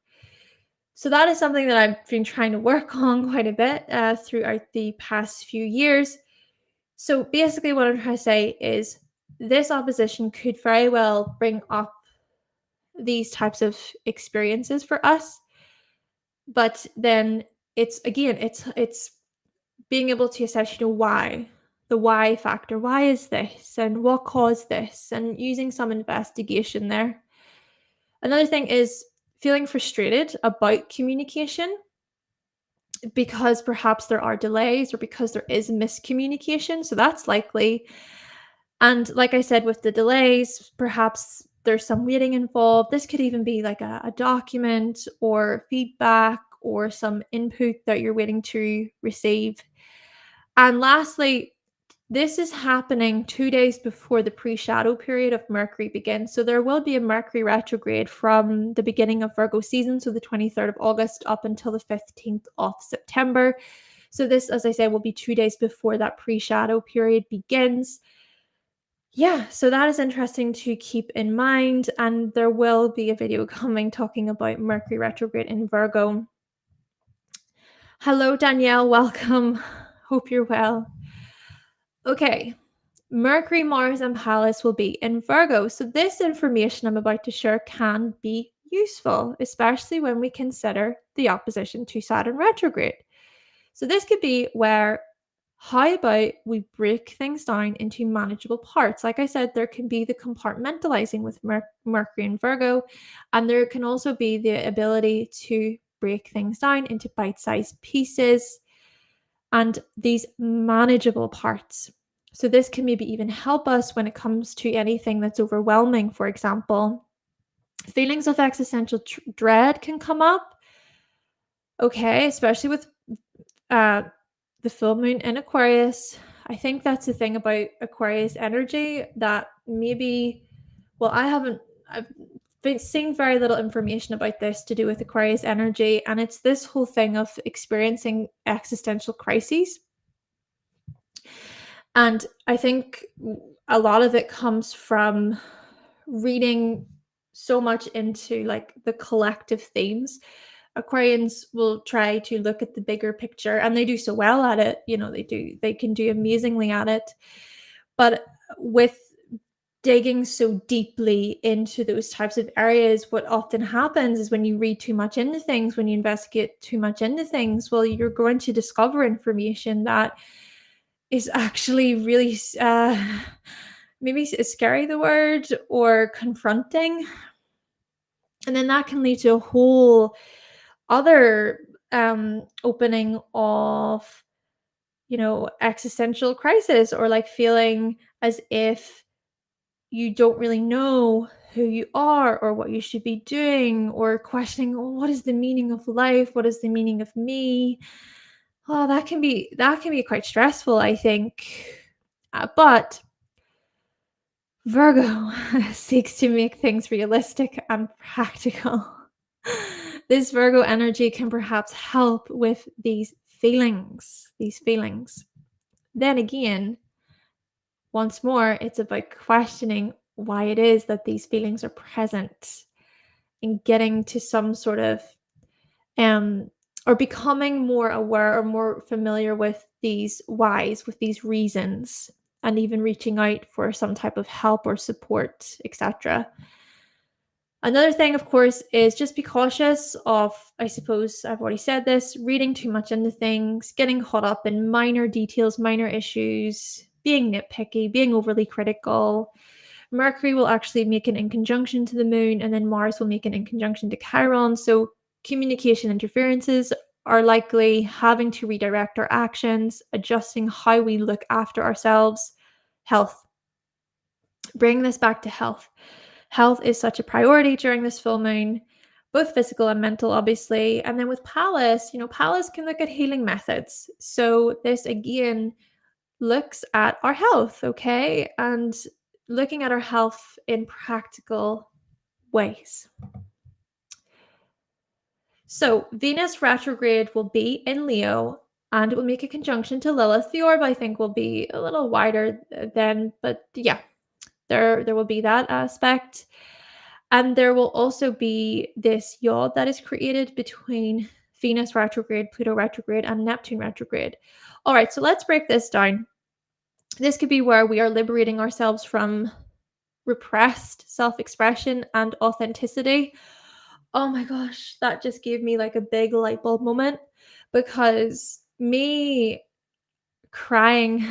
So that is something that I've been trying to work on quite a bit throughout the past few years. So basically, what I'm trying to say is this opposition could very well bring up these types of experiences for us. But then it's being able to assess, why, the why factor. Why is this? And what caused this? And using some investigation there. Another thing is feeling frustrated about communication because perhaps there are delays or because there is miscommunication. So that's likely. And like I said, with the delays, perhaps there's some waiting involved. This could even be like a document or feedback or some input that you're waiting to receive. And lastly, this is happening 2 days before the pre-shadow period of Mercury begins. So there will be a Mercury retrograde from the beginning of Virgo season, so the 23rd of August up until the 15th of September. So this, as I said, will be 2 days before that pre-shadow period begins. Yeah, so that is interesting to keep in mind. And there will be a video coming talking about Mercury retrograde in Virgo. Hello, Danielle. Welcome. Hope you're well. Okay, Mercury, Mars, and Pallas will be in Virgo. So this information I'm about to share can be useful, especially when we consider the opposition to Saturn retrograde. So this could be where, how about we break things down into manageable parts? Like I said, there can be the compartmentalizing with Mercury and Virgo, and there can also be the ability to break things down into bite-sized pieces and these manageable parts. So this can maybe even help us when it comes to anything that's overwhelming. For example, feelings of existential dread can come up. Okay, especially with the full moon in Aquarius. I think that's the thing about Aquarius energy that maybe, well, I've seeing very little information about this to do with Aquarius energy, and it's this whole thing of experiencing existential crises. And I think a lot of it comes from reading so much into like the collective themes. Aquarians will try to look at the bigger picture, and they do so well at it. They can do amazingly at it. But with digging so deeply into those types of areas, what often happens is when you read too much into things, when you investigate too much into things, well, you're going to discover information that is actually really maybe scary, the word, or confronting. And then that can lead to a whole other opening of, existential crisis, or like feeling as if you don't really know who you are or what you should be doing, or questioning, oh, what is the meaning of life? What is the meaning of me? Oh, that can be quite stressful, I think. But Virgo seeks to make things realistic and practical. This Virgo energy can perhaps help with these feelings. Then again, once more, it's about questioning why it is that these feelings are present, and getting to some sort of or becoming more aware or more familiar with these whys, with these reasons, and even reaching out for some type of help or support, etc. Another thing, of course, is just be cautious of, I suppose I've already said this, reading too much into things, getting caught up in minor details, minor issues, being nitpicky, being overly critical. Mercury will actually make an inconjunction to the moon, and then Mars will make an inconjunction to Chiron. So communication interferences are likely, having to redirect our actions, adjusting how we look after ourselves. Health. Bring this back to health. Health is such a priority during this full moon, both physical and mental, obviously. And then with Pallas, Pallas can look at healing methods. So this again looks at our health, okay? And looking at our health in practical ways. So Venus retrograde will be in Leo, and it will make a conjunction to Lilith. The orb, I think, will be a little wider then, but yeah, there will be that aspect. And there will also be this yod that is created between Venus retrograde, Pluto retrograde, and Neptune retrograde. All right, so let's break this down. This could be where we are liberating ourselves from repressed self-expression and authenticity. Oh my gosh, that just gave me like a big light bulb moment, because me crying,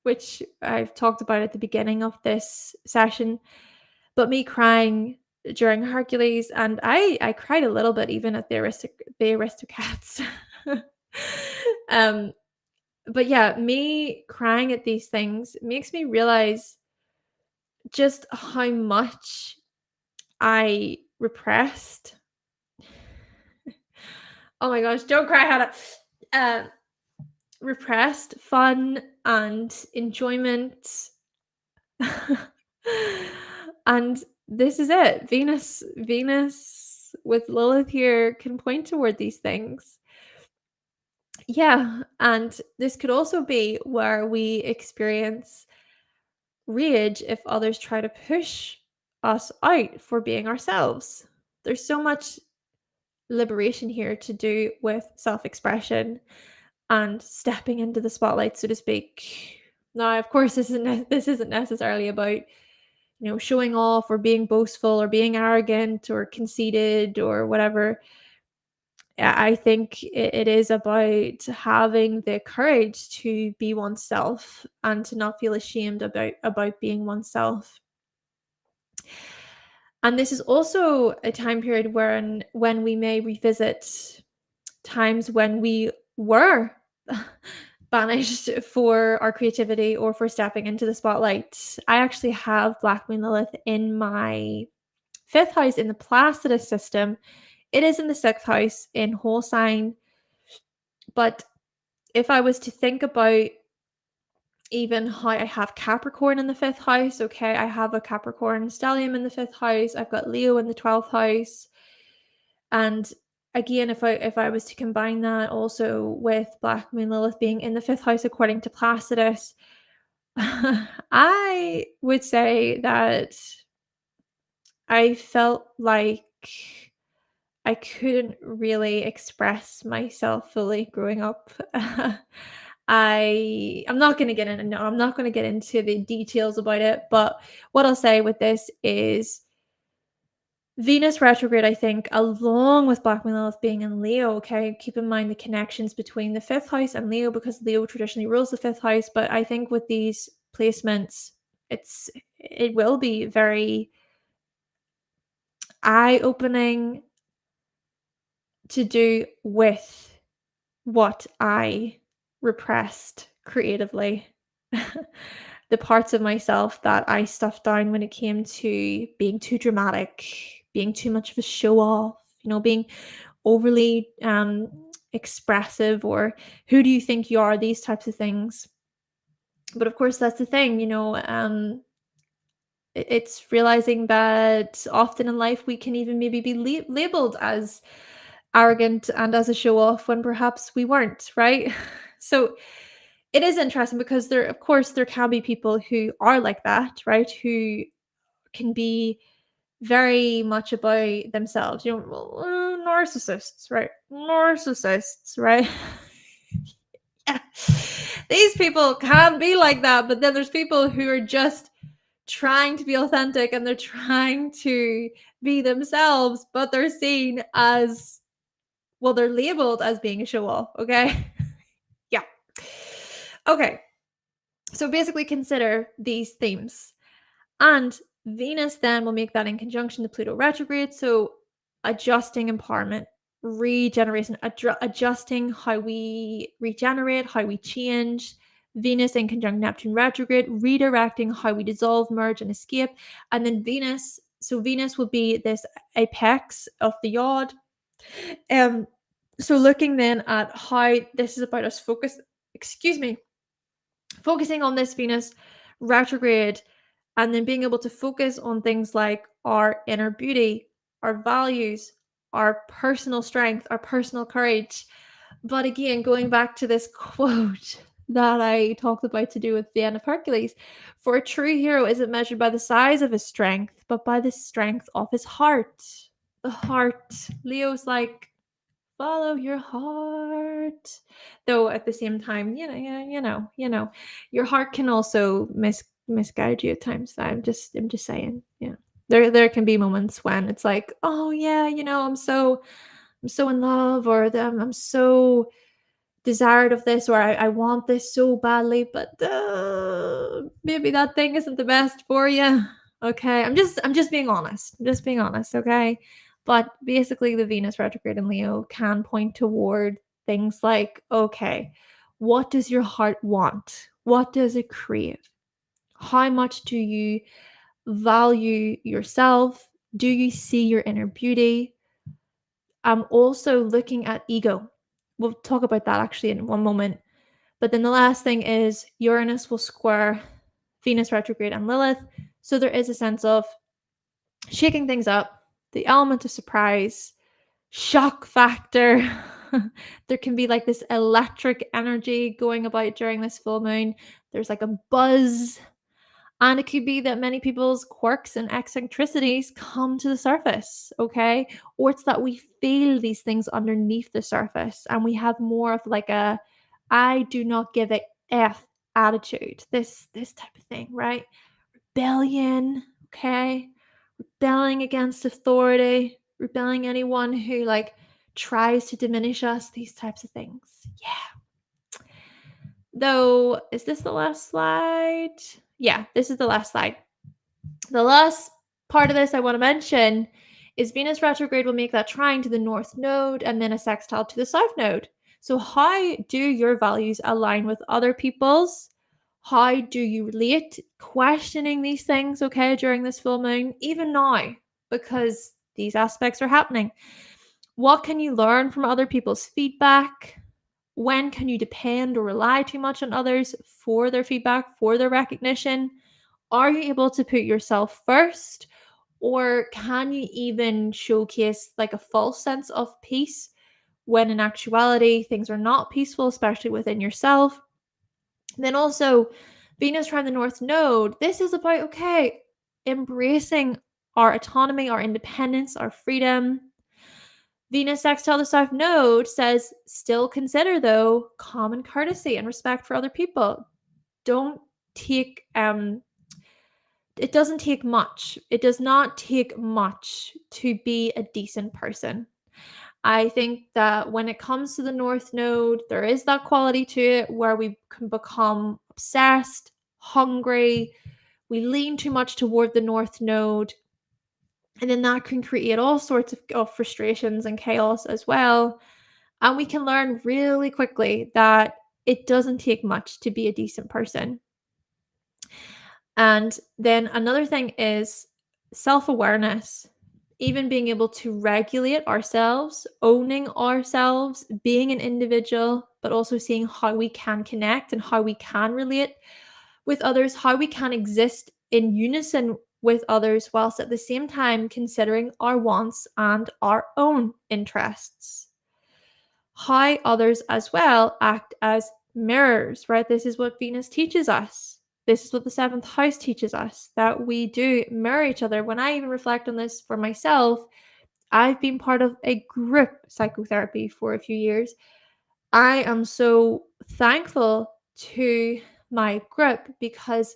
which I've talked about at the beginning of this session, but me crying during Hercules, and I cried a little bit even at the Aristocats. But yeah, me crying at these things makes me realize just how much I repressed. Oh my gosh, don't cry, Hannah. Repressed fun and enjoyment. And this is it. Venus with Lilith here can point toward these things. Yeah, and this could also be where we experience rage if others try to push us out for being ourselves. There's so much liberation here to do with self-expression and stepping into the spotlight, so to speak. Now, of course, this isn't necessarily about showing off or being boastful or being arrogant or conceited or whatever. I think it is about having the courage to be oneself and to not feel ashamed about being oneself. And this is also a time period when we may revisit times when we were banished for our creativity or for stepping into the spotlight. I actually have Black Moon Lilith in my 5th house in the Placidus system. It is in the 6th house in whole sign. But if I was to think about even how I have Capricorn in the 5th house. Okay, I have a Capricorn stellium in the 5th house. I've got Leo in the 12th house. And again, if I was to combine that also with Black Moon Lilith being in the 5th house according to Placidus, I would say that I felt like I couldn't really express myself fully growing up. I'm not going to get into no, I'm not going to get into the details about it, but what I'll say with this is Venus retrograde, I think, along with Black Moon Lilith being in Leo, okay, keep in mind the connections between the 5th house and Leo because Leo traditionally rules the 5th house. But I think with these placements, it will be very eye-opening to do with what I repressed creatively. The parts of myself that I stuffed down when it came to being too dramatic, being too much of a show off, being overly expressive, or who do you think you are, these types of things. But of course, that's the thing, it's realizing that often in life we can even maybe be labeled as arrogant and as a show off when perhaps we weren't, right? So it is interesting because of course, there can be people who are like that, right? Who can be very much about themselves, narcissists, right? Narcissists, right? Yeah. These people can be like that, but then there's people who are just trying to be authentic and they're trying to be themselves, but they're seen as, well, they're labeled as being a show off, okay? Yeah. Okay. So basically consider these themes. And Venus then will make that in conjunction to Pluto retrograde. So adjusting empowerment, regeneration, adjusting how we regenerate, how we change. Venus in conjunct Neptune retrograde, redirecting how we dissolve, merge, and escape. And then Venus, so Venus will be this apex of the yod. So looking then at how this is about us focusing on this Venus retrograde, and then being able to focus on things like our inner beauty, our values, our personal strength, our personal courage. But again, going back to this quote that I talked about to do with the end of Hercules, for a true hero isn't measured by the size of his strength, but by the strength of his heart. The heart. Leo's like, follow your heart. Though at the same time, your heart can also misguide you at times. I'm just saying, yeah. There can be moments when it's like, oh yeah, I'm so in love, or I'm so desired of this, or I want this so badly, but maybe that thing isn't the best for you. Okay, I'm just being honest. I'm just being honest. Okay, but basically, the Venus retrograde in Leo can point toward things like, okay, what does your heart want? What does it crave? How much do you value yourself? Do you see your inner beauty? I'm also looking at ego. We'll talk about that actually in one moment. But then the last thing is Uranus will square Venus retrograde and Lilith. So there is a sense of shaking things up, the element of surprise, shock factor. There can be like this electric energy going about during this full moon. There's like a buzz. And it could be that many people's quirks and eccentricities come to the surface, okay? Or it's that we feel these things underneath the surface and we have more of like a I do not give a F attitude. This type of thing, right? Rebellion, okay? Rebelling against authority, rebelling anyone who like tries to diminish us, these types of things. Yeah. Though, is this the last slide? Yeah, this is the last slide. The last part of this I want to mention is Venus retrograde will make that trine to the north node and then a sextile to the south node. So how do your values align with other people's? How do you relate? Questioning these things, okay, during this full moon, even now, because these aspects are happening. What can you learn from other people's feedback? When can you depend or rely too much on others for their feedback, for their recognition? Are you able to put yourself first? Or can you even showcase like a false sense of peace when in actuality things are not peaceful, especially within yourself? Then also, Venus trine the North Node. This is about, okay, embracing our autonomy, our independence, our freedom. Venus sextile the South Node says, still consider though common courtesy and respect for other people. Don't take it doesn't take much. It does not take much to be a decent person. I think that when it comes to the North Node, there is that quality to it where we can become obsessed, hungry. We lean too much toward the North Node. And then that can create all sorts of frustrations and chaos as well. And we can learn really quickly that it doesn't take much to be a decent person. And then another thing is self awareness, even being able to regulate ourselves, owning ourselves, being an individual, but also seeing how we can connect and how we can relate with others, how we can exist in unison with others, whilst at the same time considering our wants and our own interests. How others as well act as mirrors, right? This is what Venus teaches us. This is what the seventh house teaches us, that we do mirror each other. When I even reflect on this for myself, I've been part of a group psychotherapy for a few years. I am so thankful to my group because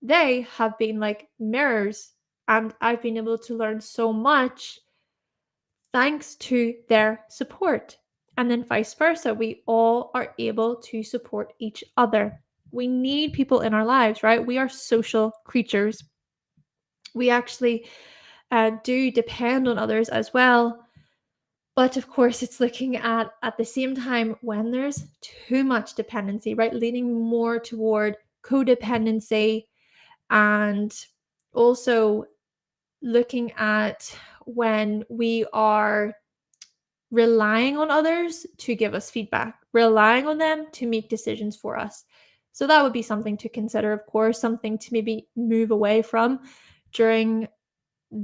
they have been like mirrors, and I've been able to learn so much thanks to their support. And then vice versa, we all are able to support each other. We need people in our lives, right? We are social creatures. We actually do depend on others as well. But of course, it's looking at the same time when there's too much dependency, right? Leaning more toward codependency, and also looking at when we are relying on others to give us feedback, relying on them to make decisions for us. So that would be something to consider, of course, something to maybe move away from during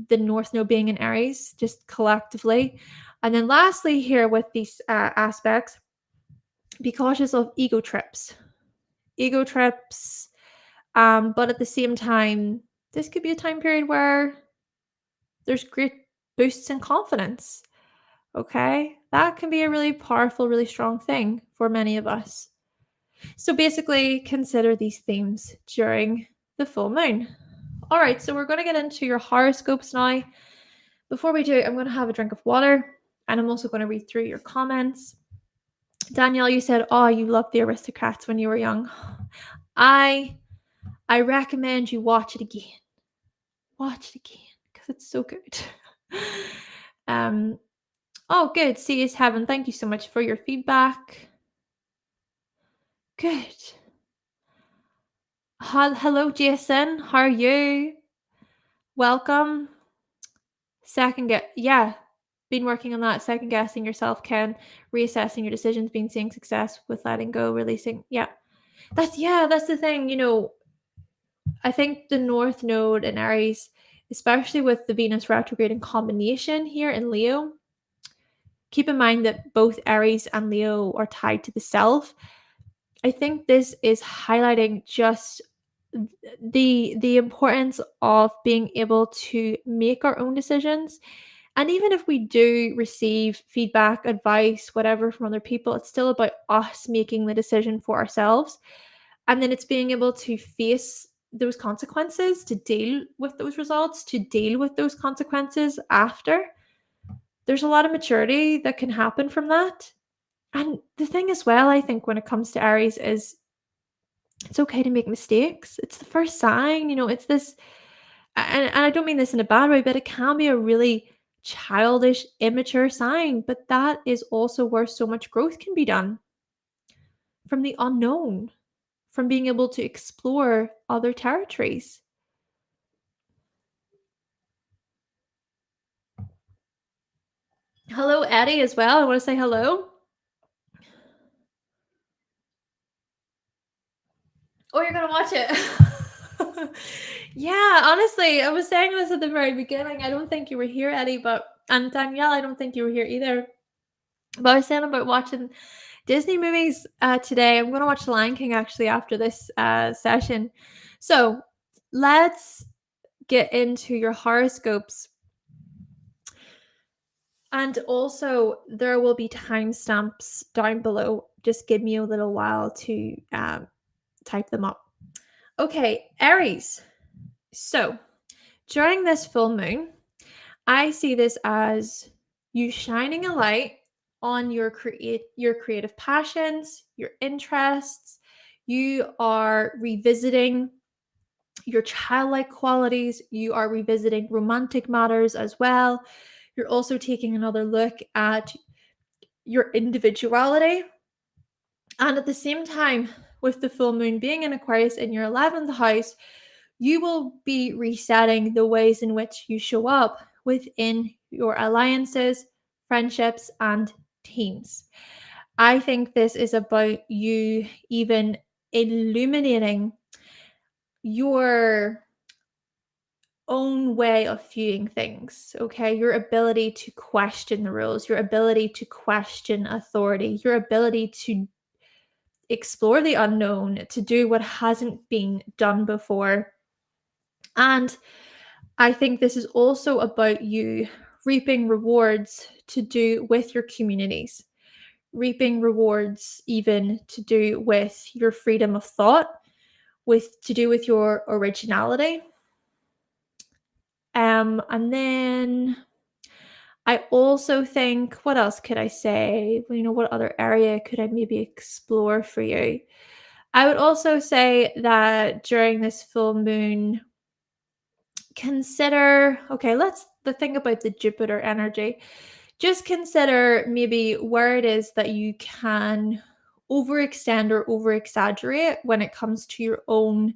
the North Node being in Aries, just collectively. And then lastly, here with these aspects, be cautious of ego trips. Ego trips, but at the same time, this could be a time period where there's great boosts in confidence. Okay, that can be a really powerful, really strong thing for many of us. So basically, consider these themes during the full moon. All right, so we're going to get into your horoscopes now. Before we do, I'm going to have a drink of water, and I'm also going to read through your comments. Danielle, you said, "Oh, you loved The Aristocrats when you were young." I recommend you watch it again. Watch it again because it's so good. Oh, good. See is heaven. Thank you so much for your feedback. Good. Hello, Jason. How are you? Welcome. Yeah, been working on that. Second guessing yourself, Ken. Reassessing your decisions, being seeing success with letting go, releasing. Yeah, that's the thing. I think the North Node in Aries, especially with the Venus retrograde in combination here in Leo. Keep in mind that both Aries and Leo are tied to the self. I think this is highlighting just the importance of being able to make our own decisions. And even if we do receive feedback, advice, whatever from other people, it's still about us making the decision for ourselves. And then it's being able to face those consequences, to deal with those results, to deal with those consequences after. There's a lot of maturity that can happen from that. And the thing as well, I think, when it comes to Aries is it's okay to make mistakes. It's the first sign, it's this, and I don't mean this in a bad way, but it can be a really childish, immature sign. But that is also where so much growth can be done from the unknown, from being able to explore other territories. Hello, Eddie, as well. I want to say hello. Oh, you're gonna watch it. Yeah, honestly, I was saying this at the very beginning. I don't think you were here, Eddie, and Danielle, I don't think you were here either. But I was saying about watching Disney movies today. I'm going to watch The Lion King actually after this session. So let's get into your horoscopes. And also, there will be timestamps down below. Just give me a little while to type them up. Okay, Aries. So during this full moon, I see this as you shining a light on your creative passions, your interests. You are revisiting your childlike qualities. You are revisiting romantic matters as well. You're also taking another look at your individuality. And at the same time, with the full moon being in Aquarius in your 11th house, you will be resetting the ways in which you show up within your alliances, friendships, and teams. I think this is about you even illuminating your own way of viewing things, okay? Your ability to question the rules, your ability to question authority, your ability to explore the unknown, to do what hasn't been done before. And I think this is also about you reaping rewards to do with your communities, reaping rewards even to do with your freedom of thought, to do with your originality. And then I also think, what else could I say? What other area could I maybe explore for you? I would also say that during this full moon, consider, okay, let's the thing about the Jupiter energy. Just consider maybe where it is that you can overextend or over exaggerate when it comes to your own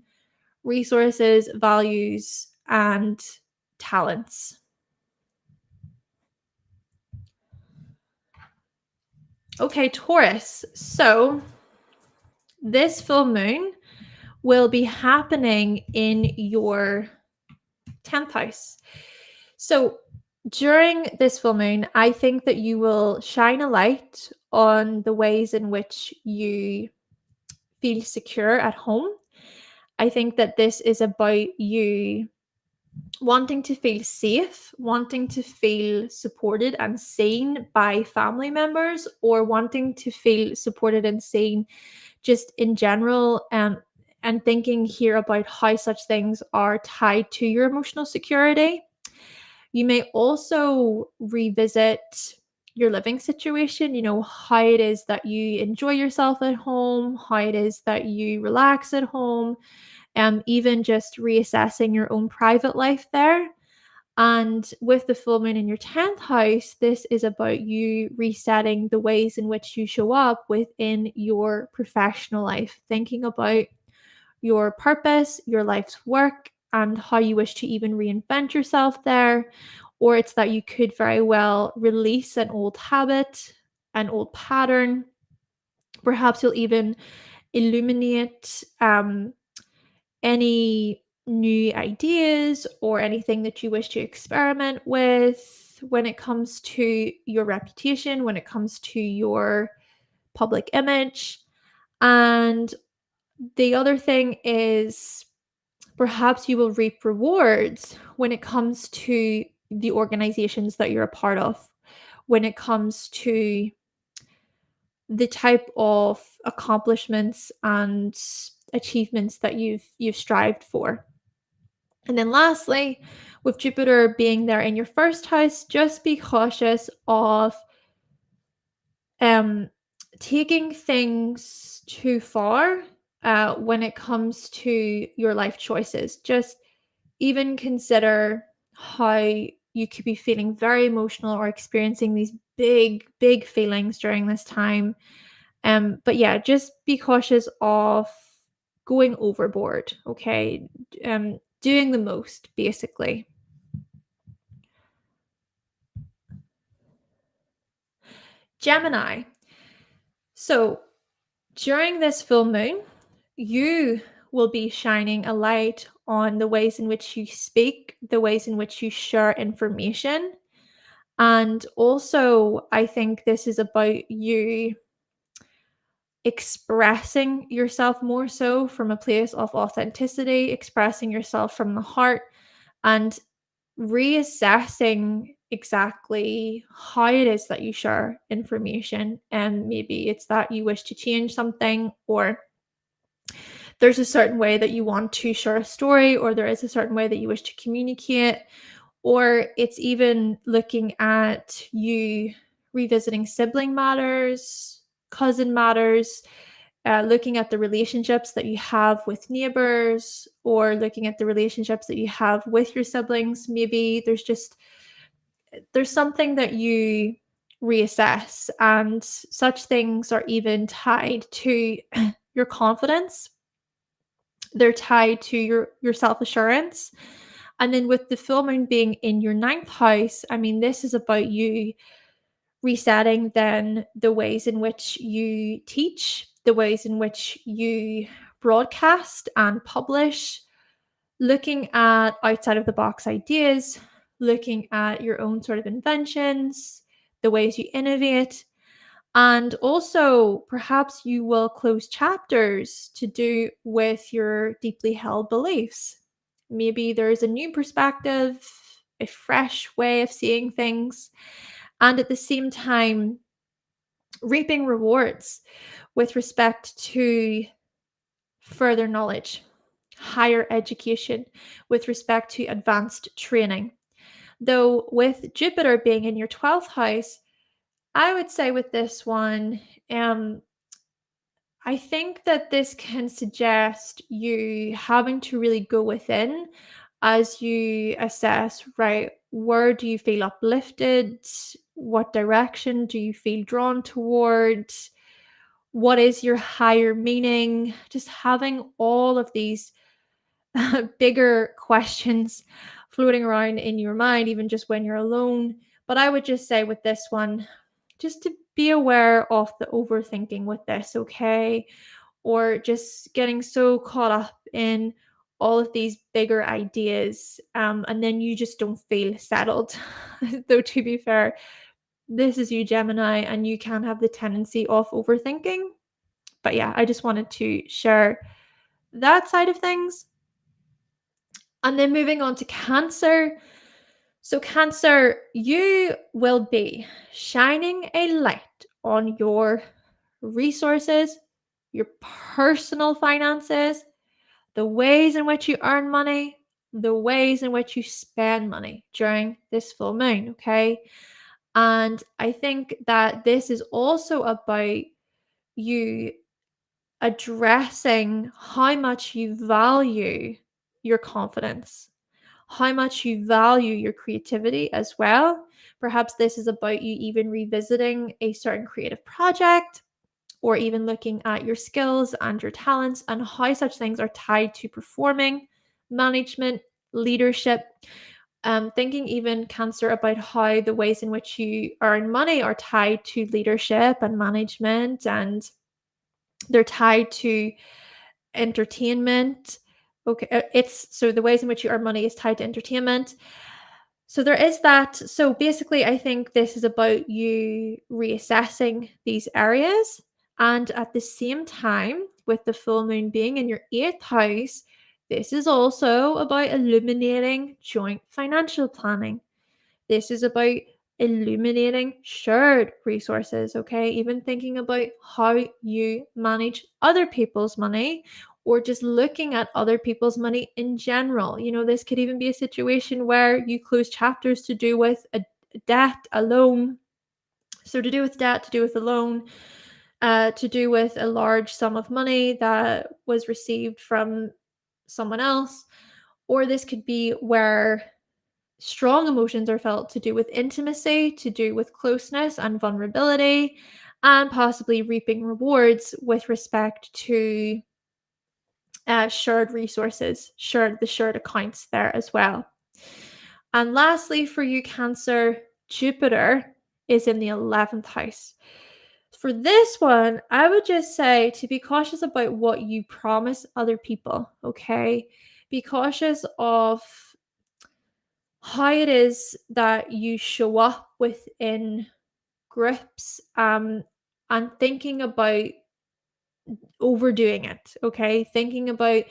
resources, values, and talents. Okay, Taurus. So this full moon will be happening in your 10th house. So during this full moon, I think that you will shine a light on the ways in which you feel secure at home. I think that this is about you wanting to feel safe, wanting to feel supported and seen by family members, or wanting to feel supported and seen just in general. And thinking here about how such things are tied to your emotional security. You may also revisit your living situation, how it is that you enjoy yourself at home, how it is that you relax at home, even just reassessing your own private life there. And with the full moon in your 10th house, this is about you resetting the ways in which you show up within your professional life, thinking about your purpose, your life's work, and how you wish to even reinvent yourself there. Or it's that you could very well release an old habit, an old pattern. Perhaps you'll even illuminate any new ideas or anything that you wish to experiment with when it comes to your reputation, when it comes to your public image. And the other thing is perhaps you will reap rewards when it comes to the organizations that you're a part of, when it comes to the type of accomplishments and achievements that you've strived for. And then lastly, with Jupiter being there in your first house, just be cautious of taking things too far when it comes to your life choices. Just even consider how you could be feeling very emotional or experiencing these big feelings during this time. But yeah, just be cautious of going overboard, okay? Doing the most, basically. Gemini. So during this full moon, you will be shining a light on the ways in which you speak, the ways in which you share information. And also, I think this is about you expressing yourself more so from a place of authenticity, expressing yourself from the heart, and reassessing exactly how it is that you share information. And maybe it's that you wish to change something, or there's a certain way that you want to share a story, or there is a certain way that you wish to communicate, or it's even looking at you revisiting sibling matters, cousin matters, looking at the relationships that you have with neighbors, or looking at the relationships that you have with your siblings. Maybe there's something that you reassess, and such things are even tied to your confidence. They're tied to your self-assurance. And then with the full moon being in your ninth house, I mean, this is about you resetting then the ways in which you teach, the ways in which you broadcast and publish, looking at outside of the box ideas, looking at your own sort of inventions, the ways you innovate. And also, perhaps you will close chapters to do with your deeply held beliefs. Maybe there's a new perspective, a fresh way of seeing things, and at the same time, reaping rewards with respect to further knowledge, higher education, with respect to advanced training. Though, with Jupiter being in your 12th house, I would say with this one, I think that this can suggest you having to really go within as you assess, right, where do you feel uplifted? What direction do you feel drawn toward? What is your higher meaning? Just having all of these bigger questions floating around in your mind, even just when you're alone. But I would just say with this one, just to be aware of the overthinking with this, okay? Or just getting so caught up in all of these bigger ideas, and then you just don't feel settled. Though, to be fair, this is you, Gemini, and you can have the tendency of overthinking. But yeah, I just wanted to share that side of things. And then moving on to Cancer. So, Cancer, you will be shining a light on your resources, your personal finances, the ways in which you earn money, the ways in which you spend money during this full moon, okay? And I think that this is also about you addressing how much you value your confidence, how much you value your creativity as well. Perhaps this is about you even revisiting a certain creative project, or even looking at your skills and your talents and how such things are tied to performing, management, leadership. Thinking even, Cancer, about how the ways in which you earn money are tied to leadership and management, and they're tied to entertainment. Okay, it's so the ways in which you earn money is tied to entertainment. So there is that. So basically, I think this is about you reassessing these areas. And at the same time, with the full moon being in your 8th house, this is also about illuminating joint financial planning. This is about illuminating shared resources, okay? Even thinking about how you manage other people's money, or just looking at other people's money in general. You know, this could even be a situation where you close chapters to do with a debt, a loan. So, to do with debt, to do with a loan, to do with a large sum of money that was received from someone else. Or this could be where strong emotions are felt to do with intimacy, to do with closeness and vulnerability, and possibly reaping rewards with respect to shared resources, the shared accounts there as well. And lastly, for you, Cancer, Jupiter is in the 11th house. For this one, I would just say to be cautious about what you promise other people, okay? Be cautious of how it is that you show up within groups, and thinking about overdoing it, okay? Thinking about,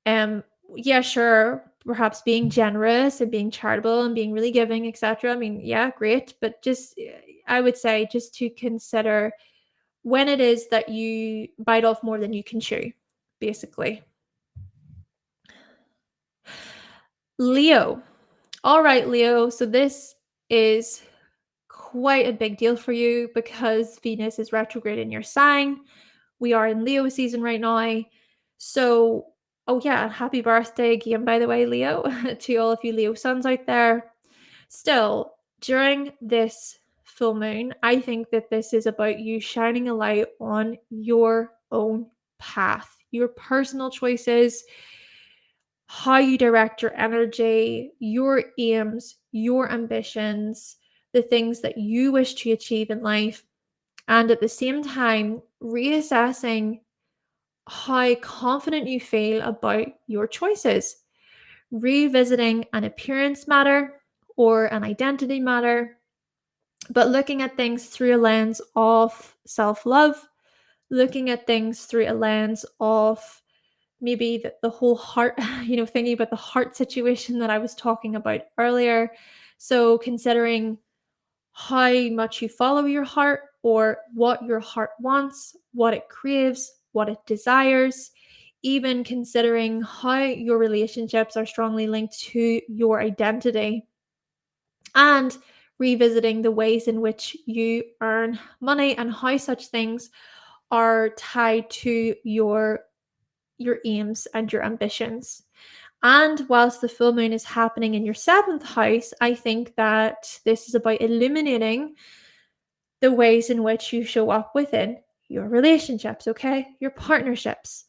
um, yeah, sure, perhaps being generous and being charitable and being really giving, etc. I mean, yeah, great, but just I would say just to consider when it is that you bite off more than you can chew, basically. Leo. All right, Leo. So this is quite a big deal for you because Venus is retrograde in your sign. We are in Leo season right now. So, oh yeah, happy birthday again, by the way, Leo, to all of you Leo suns out there. Still, during this full moon, I think that this is about you shining a light on your own path, your personal choices, how you direct your energy, your aims, your ambitions, the things that you wish to achieve in life, and at the same time, reassessing how confident you feel about your choices, revisiting an appearance matter or an identity matter, but looking at things through a lens of self love, looking at things through a lens of maybe the whole heart, thinking about the heart situation that I was talking about earlier. So, considering how much you follow your heart or what your heart wants, what it craves, what it desires, even considering how your relationships are strongly linked to your identity, and revisiting the ways in which you earn money and how such things are tied to your aims and your ambitions. And whilst the full moon is happening in your seventh house, I think that this is about illuminating the ways in which you show up within your relationships, okay? Your partnerships,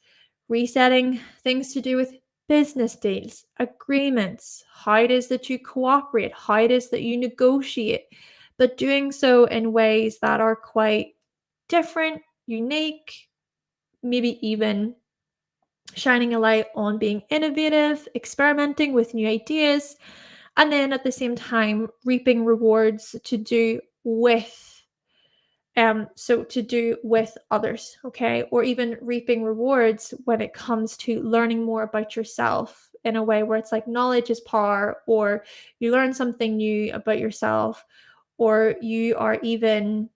resetting things to do with business deals, agreements, how it is that you cooperate, how it is that you negotiate, but doing so in ways that are quite different, unique, maybe even shining a light on being innovative, experimenting with new ideas, and then at the same time reaping rewards to do with to do with others, okay? Or even reaping rewards when it comes to learning more about yourself in a way where it's like knowledge is power, or you learn something new about yourself, or you are even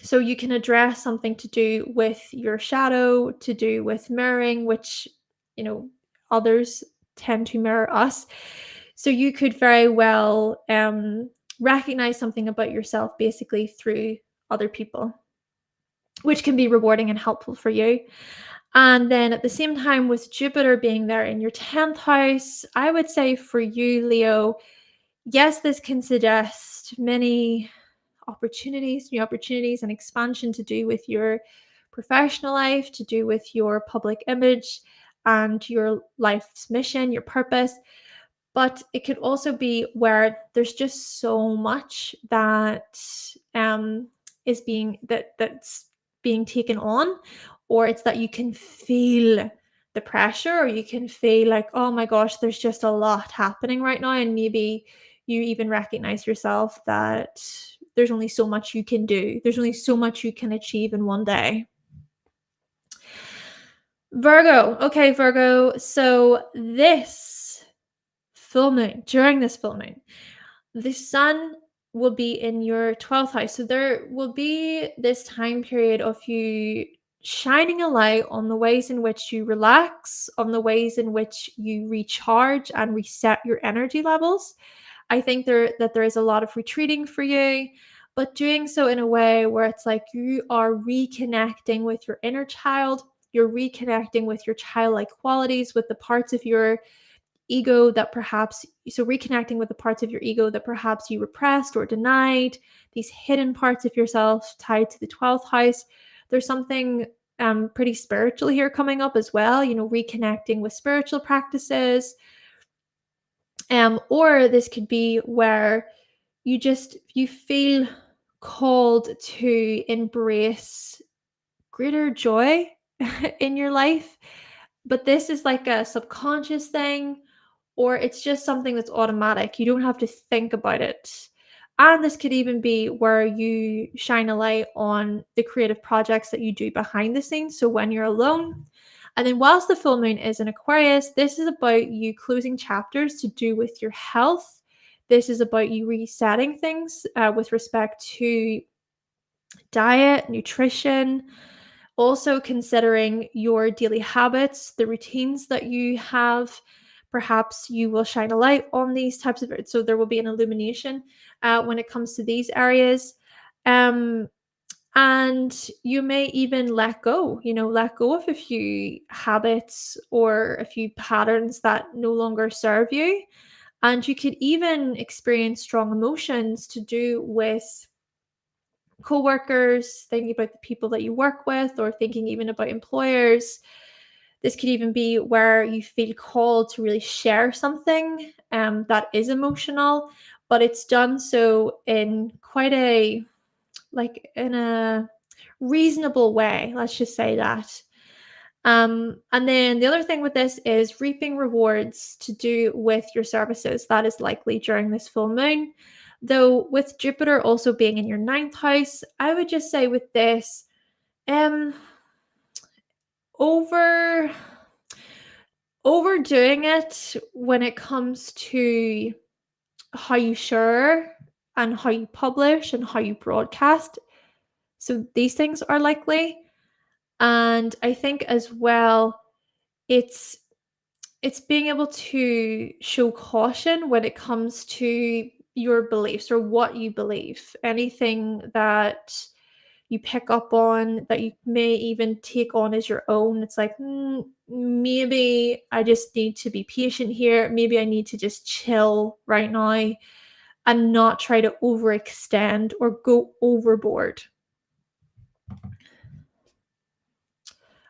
so you can address something to do with your shadow, to do with mirroring, which, you know, others tend to mirror us. So you could very well recognize something about yourself basically through other people, which can be rewarding and helpful for you. And then at the same time, with Jupiter being there in your 10th house, I would say for you, Leo, yes, this can suggest many opportunities, new opportunities, and expansion to do with your professional life, to do with your public image and your life's mission, your purpose. But it could also be where there's just so much that is being that's being taken on, or it's that you can feel the pressure, or you can feel like, oh my gosh, there's just a lot happening right now, and maybe you even recognize yourself that there's only so much you can do. There's only so much you can achieve in one day. Virgo. Okay, Virgo. So during this full moon, the sun will be in your 12th house. So there will be this time period of you shining a light on the ways in which you relax, on the ways in which you recharge and reset your energy levels. I think there is a lot of retreating for you, but doing so in a way where it's like you are reconnecting with your inner child, you're reconnecting with your childlike qualities, with the parts of your ego that perhaps reconnecting with the parts of your ego that perhaps you repressed or denied, these hidden parts of yourself tied to the 12th house. There's something pretty spiritual here coming up as well, reconnecting with spiritual practices. Or this could be where you feel called to embrace greater joy in your life. But this is like a subconscious thing, or it's just something that's automatic. You don't have to think about it. And this could even be where you shine a light on the creative projects that you do behind the scenes. So when you're alone. And then, whilst the full moon is in Aquarius, this is about you closing chapters to do with your health. This is about you resetting things with respect to diet, nutrition, also considering your daily habits, the routines that you have. Perhaps you will shine a light on these types of, so there will be an illumination when it comes to these areas. Um, and you may even let go of a few habits or a few patterns that no longer serve you. And you could even experience strong emotions to do with coworkers, thinking about the people that you work with, or thinking even about employers. This could even be where you feel called to really share something that is emotional, but it's done so in quite a, like, in a reasonable way. Let's just say that. And then the other thing with this is reaping rewards to do with your services. That is likely during this full moon. Though with Jupiter also being in your ninth house, I would just say with this, um, over overdoing it when it comes to how you share and how you publish and how you broadcast. So these things are likely. And I think as well, it's it's being able to show caution when it comes to your beliefs or what you believe. Anything that you pick up on that you may even take on as your own. It's like, maybe I just need to be patient here. Maybe I need to just chill right now and not try to overextend or go overboard.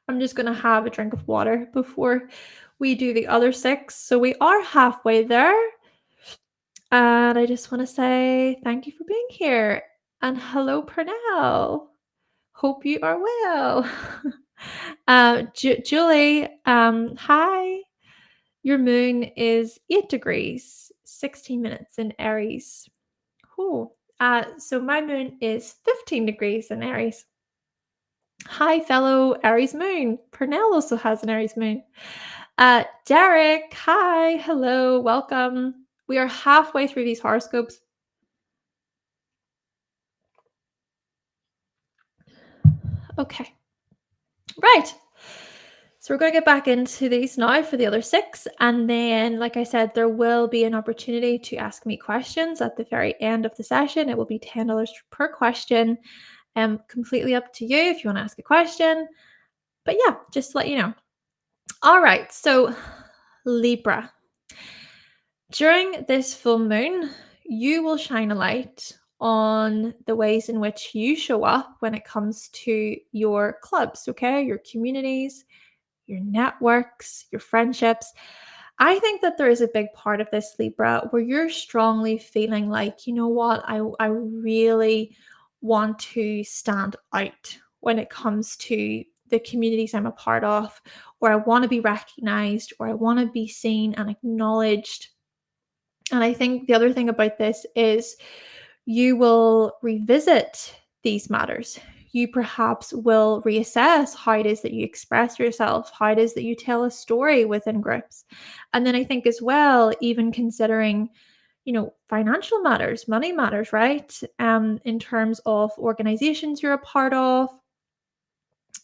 I'm just going to have a drink of water before we do the other six. So we are halfway there. And I just want to say thank you for being here. And hello, Pernell. Hope you are well. Julie, hi. Your moon is 8 degrees, 16 minutes in Aries. Cool. So my moon is 15 degrees in Aries. Hi, fellow Aries moon. Pernell also has an Aries moon. Derek, hi, hello, welcome. We are halfway through these horoscopes. Okay. Right. So we're going to get back into these now for the other six. And then, like I said, there will be an opportunity to ask me questions at the very end of the session. It will be $10 per question. Completely up to you if you want to ask a question. But yeah, just to let you know. All right. So Libra. During this full moon, you will shine a light on the ways in which you show up when it comes to your clubs, okay? Your communities, your networks, your friendships. I think that there is a big part of this, Libra, where you're strongly feeling like, you know what, I really want to stand out when it comes to the communities I'm a part of, or I want to be recognized, or I want to be seen and acknowledged. And I think the other thing about this is you will revisit these matters. You perhaps will reassess how it is that you express yourself, how it is that you tell a story within groups. And then I think as well, even considering, financial matters, money matters, right? In terms of organizations you're a part of.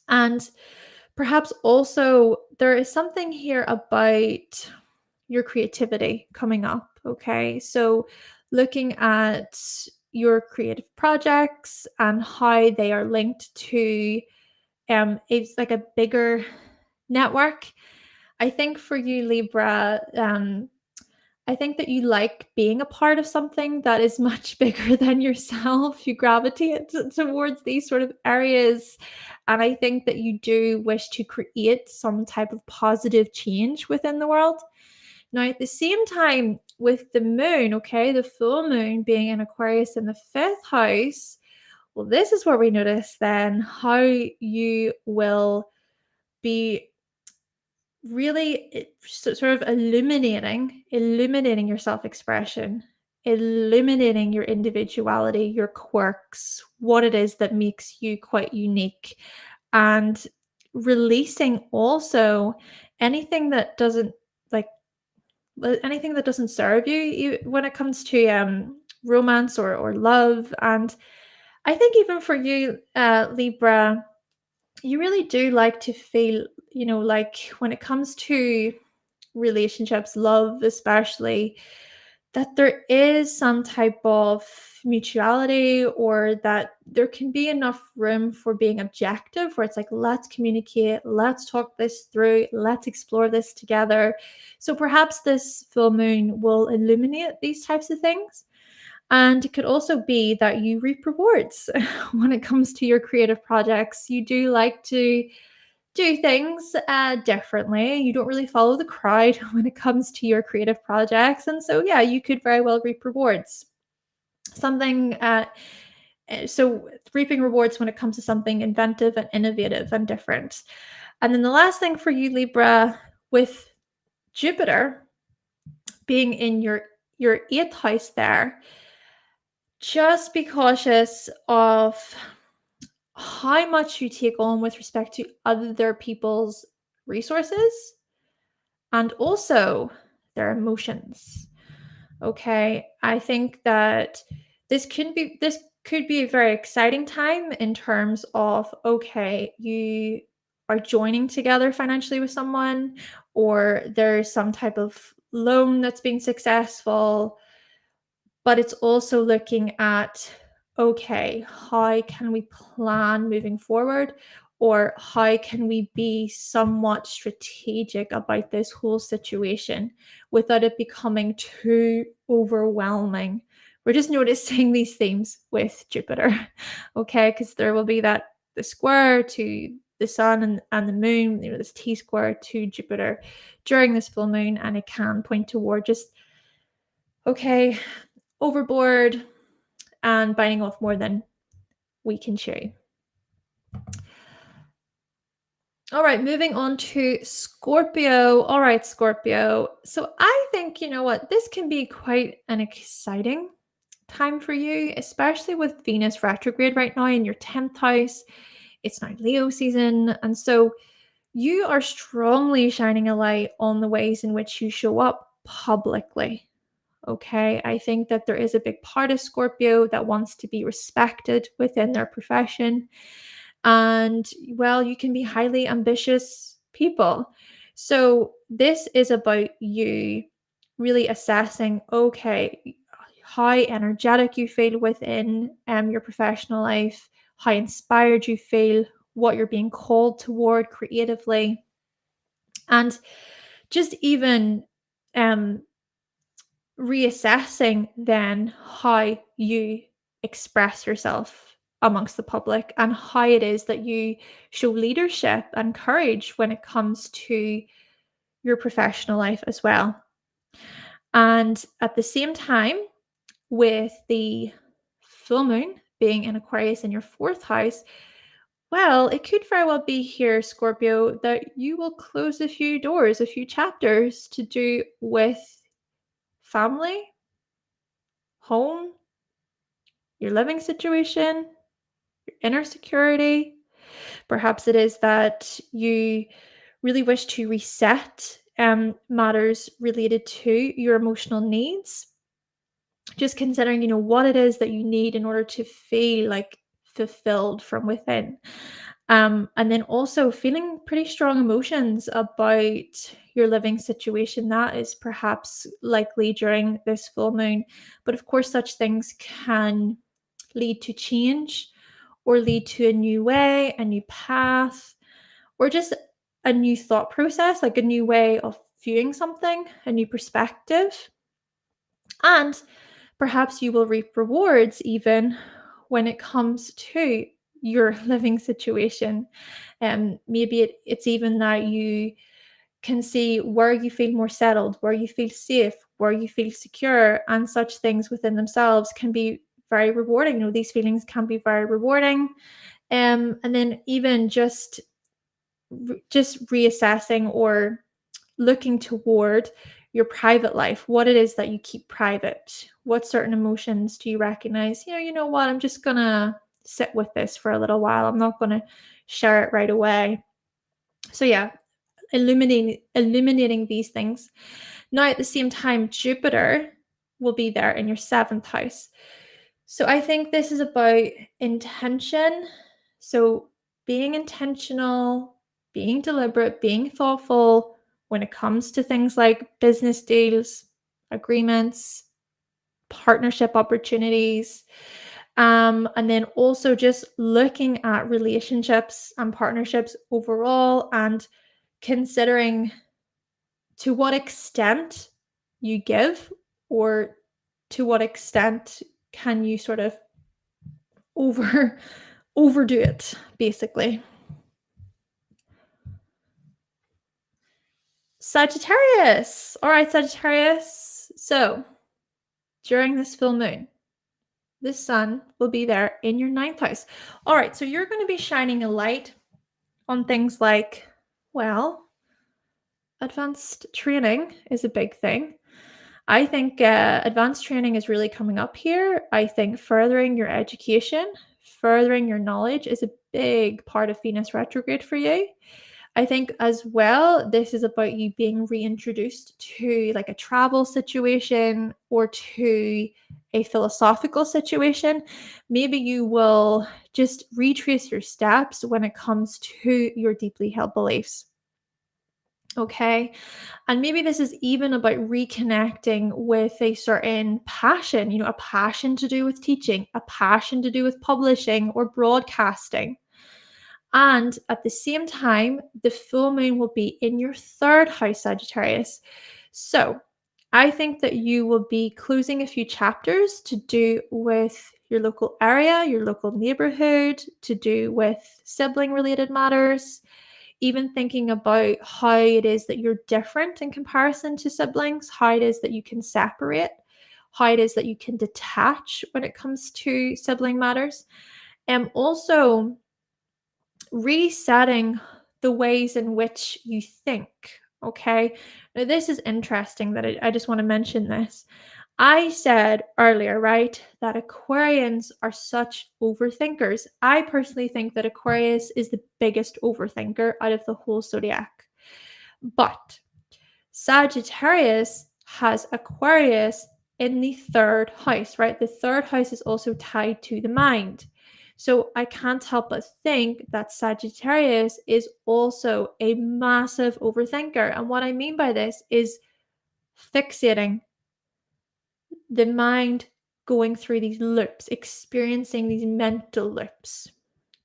And perhaps also there is something here about your creativity coming up. Okay. So looking at your creative projects and how they are linked to it's like a bigger network. I think for you, Libra, I think that you like being a part of something that is much bigger than yourself. You gravitate towards these sort of areas. And I think that you do wish to create some type of positive change within the world. Now, at the same time, with the moon, okay, the full moon being in Aquarius in the fifth house, Well, this is where we notice then how you will be really sort of illuminating your self-expression, illuminating your individuality, your quirks, what it is that makes you quite unique, and releasing also anything that doesn't like anything that doesn't serve you, when it comes to romance or love. And I think even for you, Libra, you really do like to feel, like when it comes to relationships, love especially, that there is some type of mutuality, or that there can be enough room for being objective, where it's like, let's communicate, let's talk this through, let's explore this together. So perhaps this full moon will illuminate these types of things. And it could also be that you reap rewards when it comes to your creative projects. You do like to do things differently. You don't really follow the crowd when it comes to your creative projects. And so, yeah, you could very well reap rewards. So reaping rewards when it comes to something inventive and innovative and different. And then the last thing for you, Libra, with Jupiter being in your eighth house there, just be cautious of how much you take on with respect to other people's resources and also their emotions. Okay, I think that this could be a very exciting time in terms of, okay, you are joining together financially with someone, or there's some type of loan that's being successful. But it's also looking at, okay, how can we plan moving forward? Or how can we be somewhat strategic about this whole situation without it becoming too overwhelming? We're just noticing these themes with Jupiter, okay? Because there will be the square to the sun and the moon, this T square to Jupiter during this full moon, and it can point toward just, okay, overboard and biting off more than we can chew. All right, moving on to Scorpio. All right, Scorpio. So I think, you know what, this can be quite an exciting time for you, especially with Venus retrograde right now in your 10th house. It's now Leo season. And so you are strongly shining a light on the ways in which you show up publicly. Okay, I think that there is a big part of Scorpio that wants to be respected within their profession. And well, you can be highly ambitious people. So this is about you really assessing, okay, how energetic you feel within your professional life, how inspired you feel, what you're being called toward creatively, and just even reassessing then how you express yourself amongst the public, and how it is that you show leadership and courage when it comes to your professional life as well. And at the same time, with the full moon being in Aquarius in your fourth house, well, it could very well be here, Scorpio, that you will close a few doors, a few chapters to do with family, home, your living situation, your inner security. Perhaps it is that you really wish to reset matters related to your emotional needs. Just considering, what it is that you need in order to feel like fulfilled from within. And then also feeling pretty strong emotions about your living situation. That is perhaps likely during this full moon. But of course, such things can lead to change, or lead to a new way, a new path, or just a new thought process, like a new way of viewing something, a new perspective. And perhaps you will reap rewards even when it comes to your living situation. Maybe it's even that you can see where you feel more settled, where you feel safe, where you feel secure, and such things within themselves can be very rewarding. These feelings can be very rewarding. And then even just reassessing or looking toward your private life, what it is that you keep private, what certain emotions do you recognize? You know what, I'm just gonna sit with this for a little while. I'm not gonna share it right away. So yeah, eliminating these things. Now at the same time, Jupiter will be there in your 7th house. So I think this is about intention. So being intentional, being deliberate, being thoughtful when it comes to things like business deals, agreements, partnership opportunities, and then also just looking at relationships and partnerships overall and considering to what extent you give or to what extent can you sort of overdo it, basically. Sagittarius. All right, Sagittarius. So during this full moon, the sun will be there in your 9th house. All right, so you're going to be shining a light on things like, well, advanced training is a big thing. I think advanced training is really coming up here. I think furthering your education, furthering your knowledge is a big part of Venus retrograde for you. I think as well, this is about you being reintroduced to like a travel situation or to a philosophical situation. Maybe you will just retrace your steps when it comes to your deeply held beliefs. Okay. And maybe this is even about reconnecting with a certain passion, a passion to do with teaching, a passion to do with publishing or broadcasting. And at the same time, the full moon will be in your 3rd house, Sagittarius. So I think that you will be closing a few chapters to do with your local area, your local neighborhood, to do with sibling related matters, even thinking about how it is that you're different in comparison to siblings, how it is that you can separate, how it is that you can detach when it comes to sibling matters. And also resetting the ways in which you think. Okay. Now, this is interesting that I just want to mention this. I said earlier, right, that Aquarians are such overthinkers. I personally think that Aquarius is the biggest overthinker out of the whole zodiac. But Sagittarius has Aquarius in the 3rd house, right? The 3rd house is also tied to the mind. So I can't help but think that Sagittarius is also a massive overthinker. And what I mean by this is fixating the mind, going through these loops, experiencing these mental loops,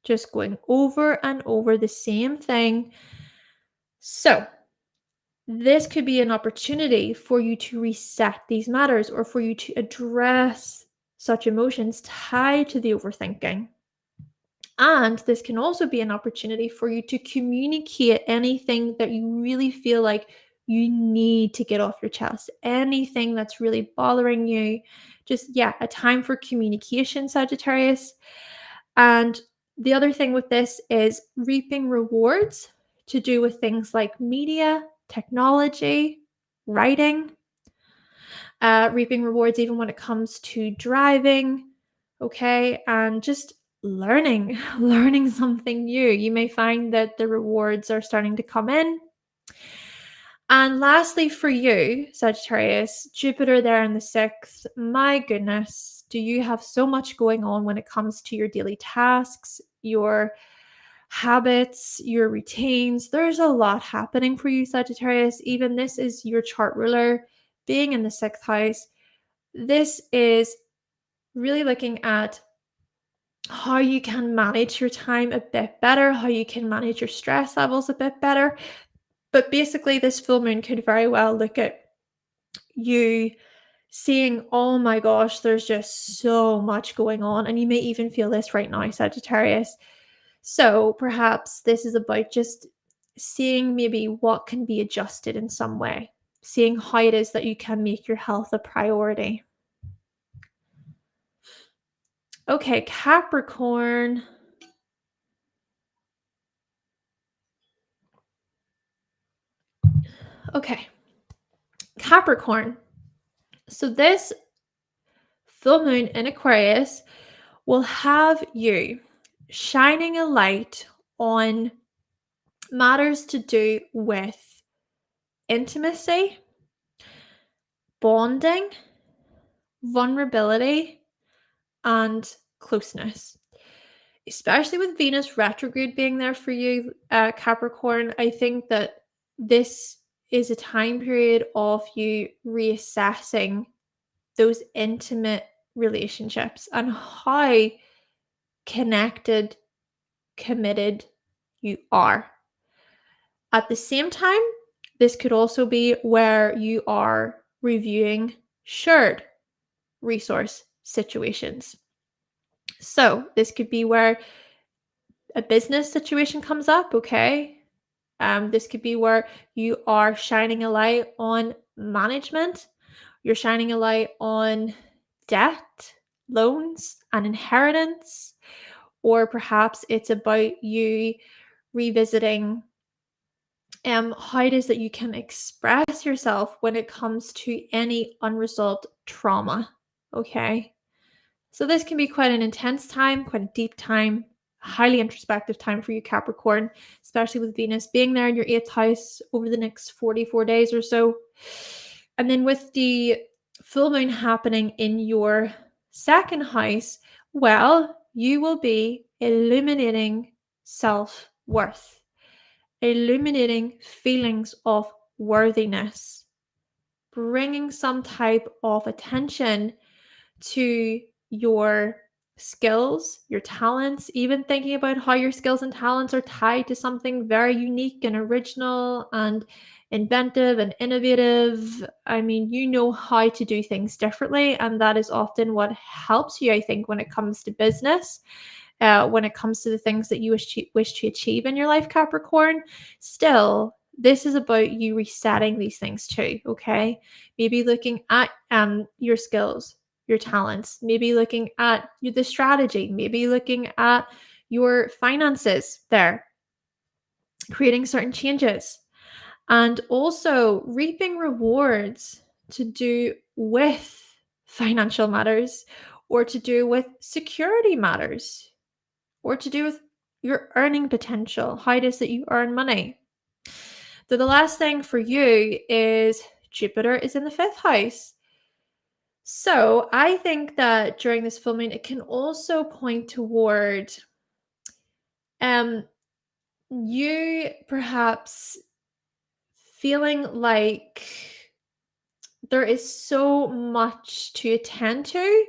just going over and over the same thing. So this could be an opportunity for you to reset these matters or for you to address such emotions tied to the overthinking. And this can also be an opportunity for you to communicate anything that you really feel like you need to get off your chest, anything that's really bothering you. Just, a time for communication, Sagittarius. And the other thing with this is reaping rewards to do with things like media, technology, writing, reaping rewards even when it comes to driving, okay, and just learning something new. You may find that the rewards are starting to come in. And lastly, for you, Sagittarius, Jupiter there in the 6th, my goodness, do you have so much going on when it comes to your daily tasks, your habits, your routines? There's a lot happening for you, Sagittarius. Even this is your chart ruler being in the 6th house. This is really looking at how you can manage your time a bit better, how you can manage your stress levels a bit better. But basically, this full moon could very well look at you seeing, oh my gosh, there's just so much going on. And you may even feel this right now, Sagittarius. So perhaps this is about just seeing maybe what can be adjusted in some way, seeing how it is that you can make your health a priority. Okay, Capricorn. Okay, Capricorn. So this full moon in Aquarius will have you shining a light on matters to do with intimacy, bonding, vulnerability, and closeness. Especially with Venus retrograde being there for you, Capricorn, I think that this is a time period of you reassessing those intimate relationships and how connected, committed you are. At the same time, this could also be where you are reviewing shared resource situations. So, this could be where a business situation comes up, okay? This could be where you are shining a light on management, you're shining a light on debt, loans, and inheritance, or perhaps it's about you revisiting how it is that you can express yourself when it comes to any unresolved trauma. Okay. So this can be quite an intense time, quite a deep time, highly introspective time for you, Capricorn, especially with Venus being there in your 8th house over the next 44 days or so. And then with the full moon happening in your 2nd house, well, you will be illuminating self-worth, illuminating feelings of worthiness, bringing some type of attention to your skills, your talents, even thinking about how your skills and talents are tied to something very unique and original and inventive and innovative. I mean, you know how to do things differently, and that is often what helps you, I think, when it comes to business. When it comes to the things that you wish to achieve in your life, Capricorn, still, this is about you resetting these things too, okay? Maybe looking at your skills, your talents, maybe looking at the strategy, maybe looking at your finances there, creating certain changes, and also reaping rewards to do with financial matters or to do with security matters or to do with your earning potential, how it is that you earn money. So the last thing for you is Jupiter is in the 5th house. So I think that during this full moon, it can also point toward you perhaps feeling like there is so much to attend to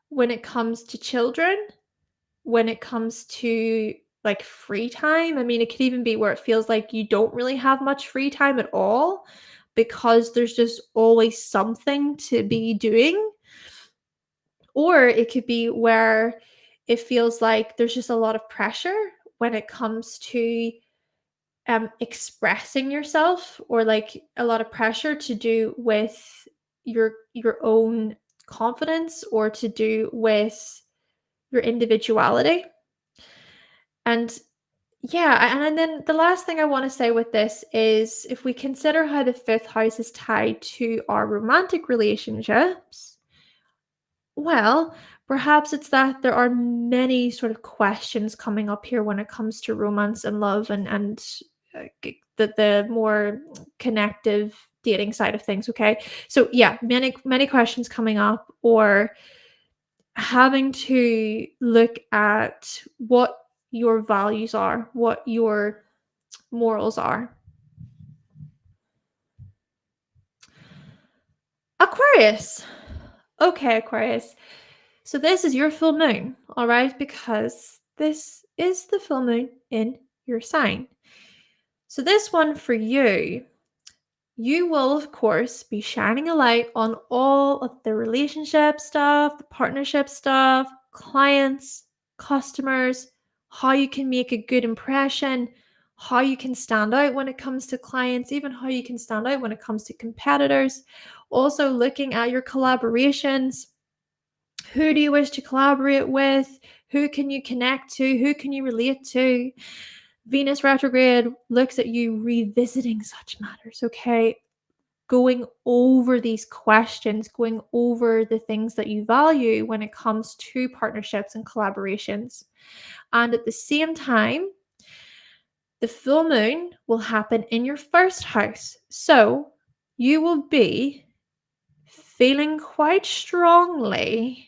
when it comes to children, when it comes to like free time. I mean, it could even be where it feels like you don't really have much free time at all because there's just always something to be doing. Or it could be where it feels like there's just a lot of pressure when it comes to expressing yourself, or like a lot of pressure to do with your own confidence or to do with your individuality. And yeah, and then the last thing I want to say with this is if we consider how the 5th house is tied to our romantic relationships, well, perhaps it's that there are many sort of questions coming up here when it comes to romance and love and the more connective dating side of things, okay? So yeah, many questions coming up, or having to look at what your values are, what your morals are. Aquarius. Okay, Aquarius. So this is your full moon, all right? Because this is the full moon in your sign. So this one for you, you will, of course, be shining a light on all of the relationship stuff, the partnership stuff, clients, customers, how you can make a good impression, how you can stand out when it comes to clients, even how you can stand out when it comes to competitors. Also, looking at your collaborations, Who do you wish to collaborate with? Who can you connect to? Who can you relate to? Venus retrograde looks at you revisiting such matters, okay? Going over these questions, going over the things that you value when it comes to partnerships and collaborations. And at the same time, the full moon will happen in your first house. So you will be feeling quite strongly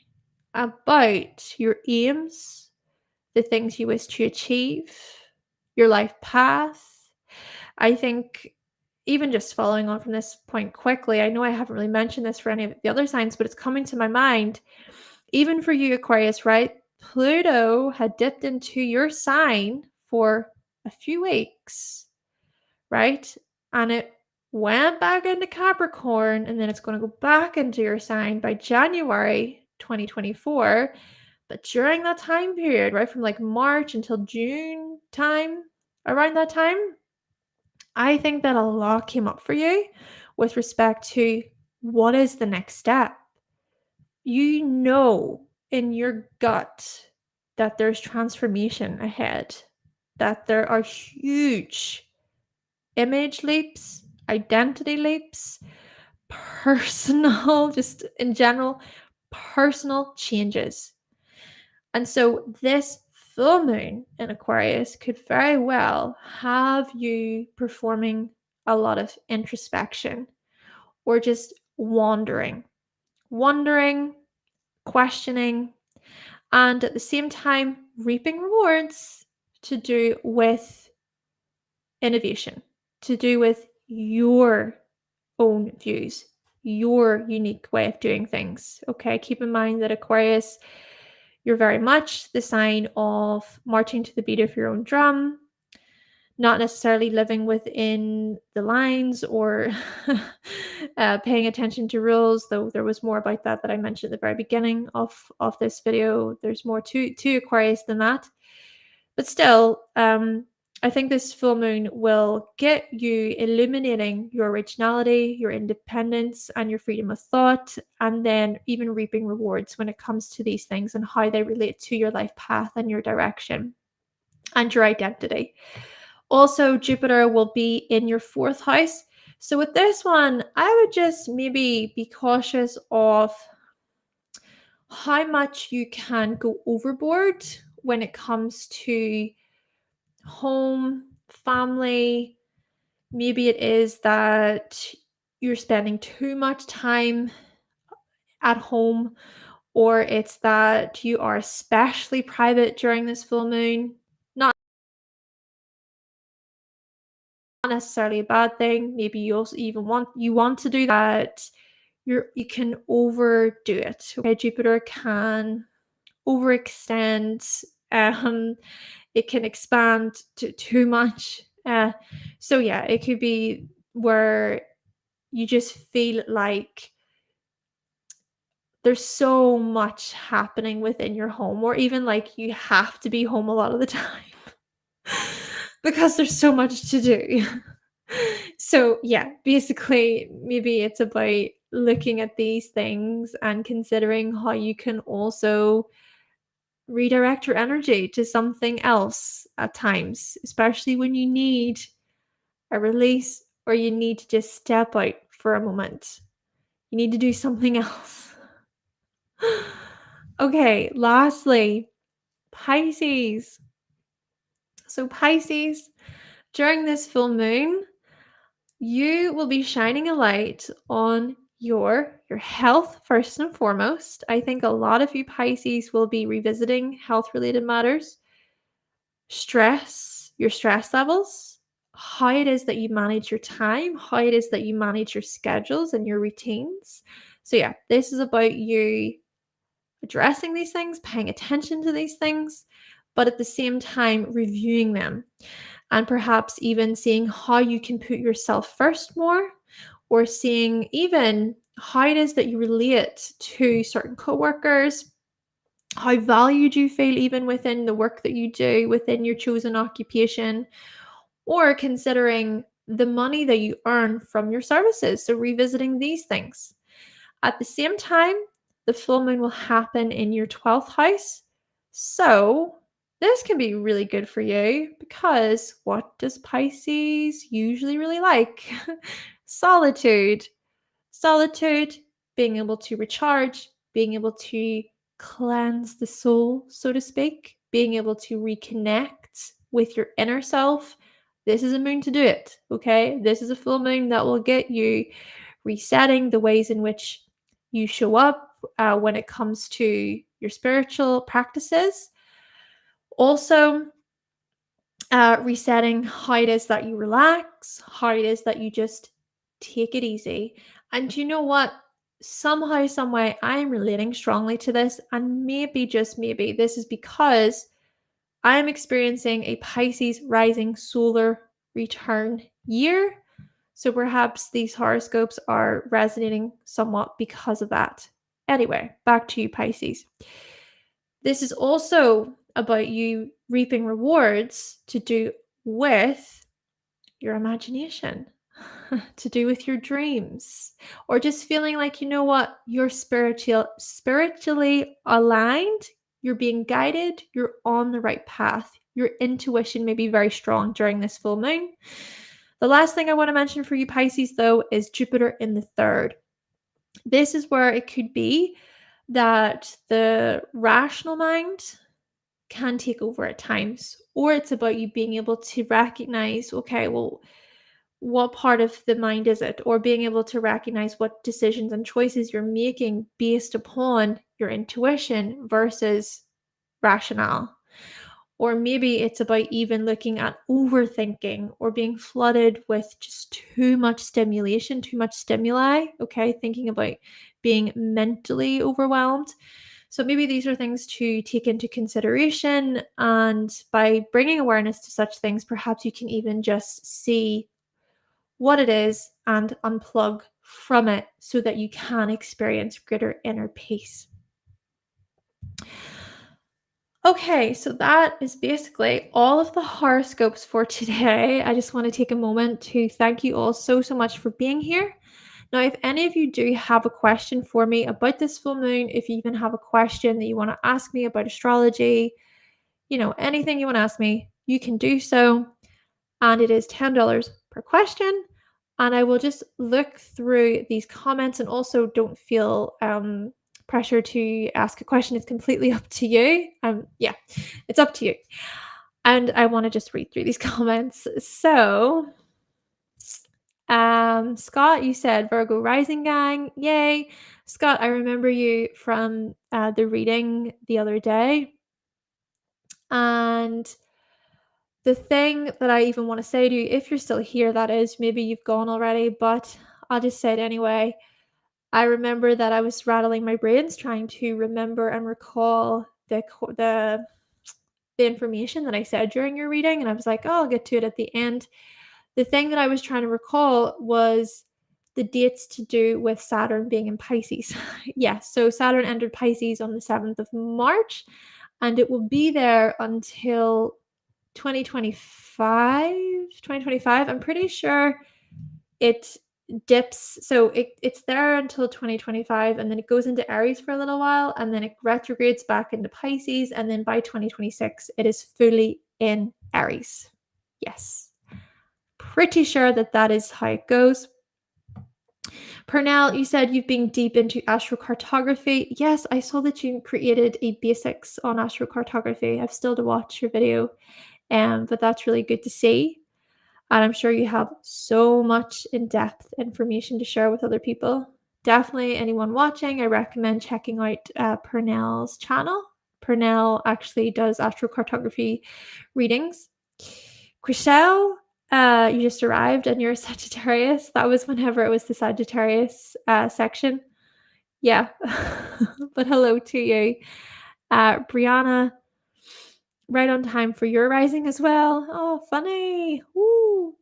about your aims, the things you wish to achieve, your life path. I think even just following on from this point quickly, I know I haven't really mentioned this for any of the other signs, but it's coming to my mind. Even for you, Aquarius, right? Pluto had dipped into your sign for a few weeks, right? And it went back into Capricorn, and then it's going to go back into your sign by January 2024. But during that time period, right, from like March until June time, around that time, I think that a lot came up for you with respect to what is the next step. You know in your gut that there's transformation ahead, that there are huge image leaps, identity leaps, personal, just in general, personal changes. And so this full moon in Aquarius could very well have you performing a lot of introspection or just wondering, questioning, and at the same time reaping rewards to do with innovation, to do with your own views, your unique way of doing things. Okay, keep in mind that Aquarius, you're very much the sign of marching to the beat of your own drum, not necessarily living within the lines or paying attention to rules, though there was more about that I mentioned at the very beginning of this video. There's more to Aquarius than that. But still, I think this full moon will get you illuminating your originality, your independence, and your freedom of thought, and then even reaping rewards when it comes to these things and how they relate to your life path and your direction and your identity. Also, Jupiter will be in your fourth house. So with this one, I would just maybe be cautious of how much you can go overboard when it comes to home, family. Maybe it is that you're spending too much time at home, or it's that you are especially private during this full moon. Not necessarily a bad thing. Maybe you also even want to do that. You can overdo it. Okay, Jupiter can overextend. It can expand to too much. So yeah, it could be where you just feel like there's so much happening within your home, or even like you have to be home a lot of the time because there's so much to do. So yeah, basically maybe it's about looking at these things and considering how you can also redirect your energy to something else at times, especially when you need a release or you need to just step out for a moment. You need to do something else. Okay, lastly, Pisces. So, Pisces, during this full moon, you will be shining a light on your health first and foremost. I think a lot of you Pisces will be revisiting health related matters, stress, your stress levels, how it is that you manage your time, how it is that you manage your schedules and your routines. So yeah, this is about you addressing these things, paying attention to these things, but at the same time reviewing them and perhaps even seeing how you can put yourself first more, or seeing even how it is that you relate to certain coworkers, how valued you feel even within the work that you do, within your chosen occupation, or considering the money that you earn from your services. So revisiting these things. At the same time, the full moon will happen in your 12th house. So this can be really good for you because what does Pisces usually really like? Solitude. Solitude, being able to recharge, being able to cleanse the soul, so to speak, being able to reconnect with your inner self. This is a moon to do it, okay? This is a full moon that will get you resetting the ways in which you show up when it comes to your spiritual practices. Also, resetting how it is that you relax, how it is that you just take it easy. And you know what? Somehow, some way, I'm relating strongly to this. And maybe, just maybe, this is because I'm experiencing a Pisces rising solar return year. So perhaps these horoscopes are resonating somewhat because of that. Anyway, back to you, Pisces. This is also about you reaping rewards to do with your imagination, to do with your dreams, or just feeling like, you know what, you're spiritually aligned, you're being guided, you're on the right path. Your intuition may be very strong during this full moon. The last thing I want to mention for you, Pisces, though, is Jupiter in the third. This is where it could be that the rational mind can take over at times, or it's about you being able to recognize, okay, well, what part of the mind is it? Or being able to recognize what decisions and choices you're making based upon your intuition versus rationale. Or maybe it's about even looking at overthinking or being flooded with just too much stimulation, too much stimuli. Okay, thinking about being mentally overwhelmed. So maybe these are things to take into consideration. And by bringing awareness to such things, perhaps you can even just see what it is and unplug from it so that you can experience greater inner peace. Okay, so that is basically all of the horoscopes for today. I just want to take a moment to thank you all so much for being here. Now, if any of you do have a question for me about this full moon, if you even have a question that you want to ask me about astrology, anything you want to ask me, you can do so. And it is $10 per question. And I will just look through these comments, and also don't feel pressure to ask a question. It's completely up to you. Yeah, it's up to you. And I want to just read through these comments. So, Scott, you said Virgo rising gang. Yay. Scott, I remember you from the reading the other day. And the thing that I even want to say to you, if you're still here, that is, maybe you've gone already, but I'll just say it anyway. I remember that I was rattling my brains trying to remember and recall the information that I said during your reading, and I was like, oh, I'll get to it at the end. The thing that I was trying to recall was the dates to do with Saturn being in Pisces. Yes, so Saturn entered Pisces on the 7th of March, and it will be there until 2025. I'm pretty sure it dips, so it's there until 2025, and then it goes into Aries for a little while, and then it retrogrades back into Pisces, and then by 2026 it is fully in Aries. Yes, pretty sure that is how it goes. Pernell, you said you've been deep into astrocartography. Yes, I saw that you created a basics on astrocartography. I've still to watch your video, but that's really good to see. And I'm sure you have so much in-depth information to share with other people. Definitely anyone watching, I recommend checking out Pernell's channel. Pernell actually does astrocartography readings. Chriselle, you just arrived and you're a Sagittarius. That was whenever it was the Sagittarius section. Yeah, but hello to you. Brianna, right on time for your rising as well. Oh, funny. Woo.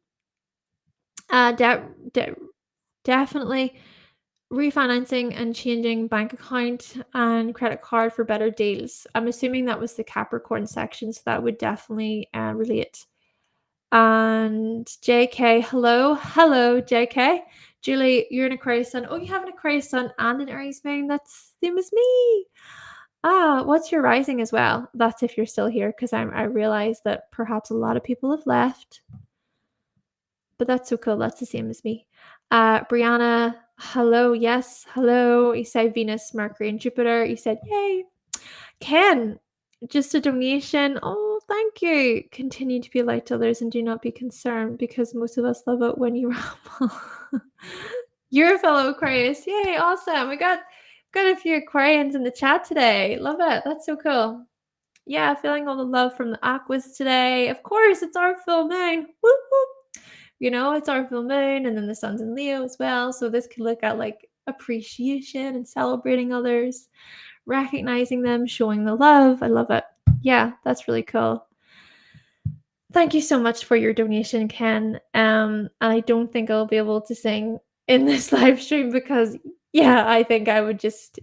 Definitely refinancing and changing bank account and credit card for better deals. I'm assuming that was the Capricorn section, so that would definitely relate. And JK, hello JK. Julie, you're an Aquarius sun. Oh, you have an Aquarius sun and an Aries moon. That's the same as me. What's your rising as well? That's if you're still here, because I realize that perhaps a lot of people have left, but that's so cool. That's the same as me. Brianna, hello. Yes, hello. You said Venus, Mercury, and Jupiter. You said yay. Ken, just a donation. Oh, thank you. Continue to be a light to others and do not be concerned, because most of us love it when you ramble. You're a fellow Aquarius. Yay, awesome. We got a few Aquarians in the chat today. Love it. That's so cool. Yeah, feeling all the love from the Aquas today. Of course, it's our full moon. Woo woo. You know, it's our full moon, and then the sun's in Leo as well. So this could look at like appreciation and celebrating others, recognizing them, showing the love. I love it. Yeah, that's really cool. Thank you so much for your donation, Ken. I don't think I'll be able to sing in this live stream because, yeah, I think I would just,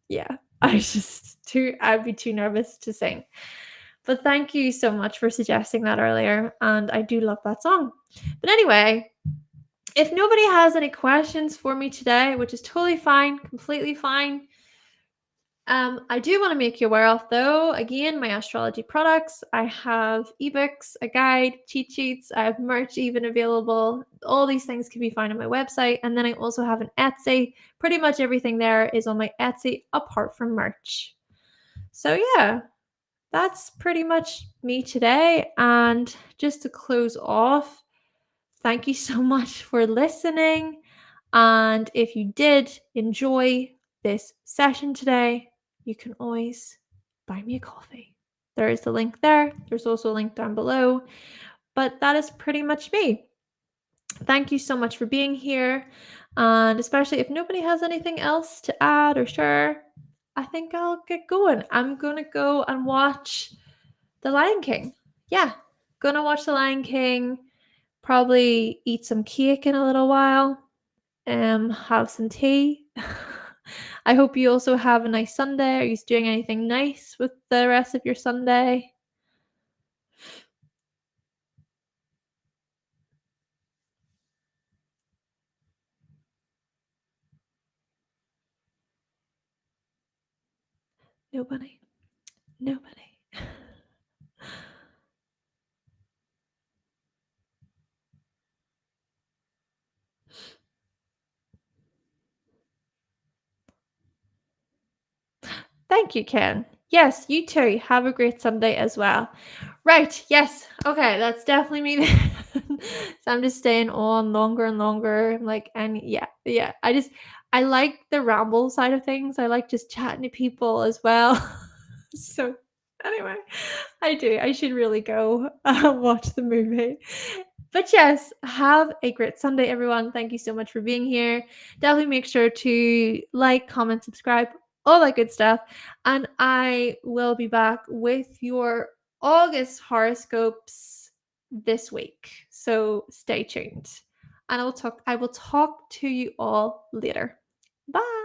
yeah, I'd be too nervous to sing. But thank you so much for suggesting that earlier, and I do love that song. But anyway, if nobody has any questions for me today, which is totally fine, completely fine, I do want to make you aware of, though, again, my astrology products. I have ebooks, a guide, cheat sheets. I have merch even available. All these things can be found on my website. And then I also have an Etsy. Pretty much everything there is on my Etsy apart from merch. So yeah, that's pretty much me today. And just to close off, thank you so much for listening. And if you did enjoy this session today, you can always buy me a coffee. There is a link there. There's also a link down below. But that is pretty much me. Thank you so much for being here. And especially if nobody has anything else to add or share, I think I'll get going. I'm going to go and watch The Lion King. Yeah, gonna watch The Lion King. Probably eat some cake in a little while. Have some tea. I hope you also have a nice Sunday. Are you doing anything nice with the rest of your Sunday? Nobody. Thank you, Ken. Yes, you too. Have a great Sunday as well. Right. Yes. Okay. That's definitely me. So I'm just staying on longer and longer. I'm like, and yeah. I like the ramble side of things. I like just chatting to people as well. So anyway, I do. I should really go watch the movie. But yes, have a great Sunday, everyone. Thank you so much for being here. Definitely make sure to like, comment, subscribe, all that good stuff. And I will be back with your August horoscopes this week. So stay tuned. And I will talk to you all later. Bye.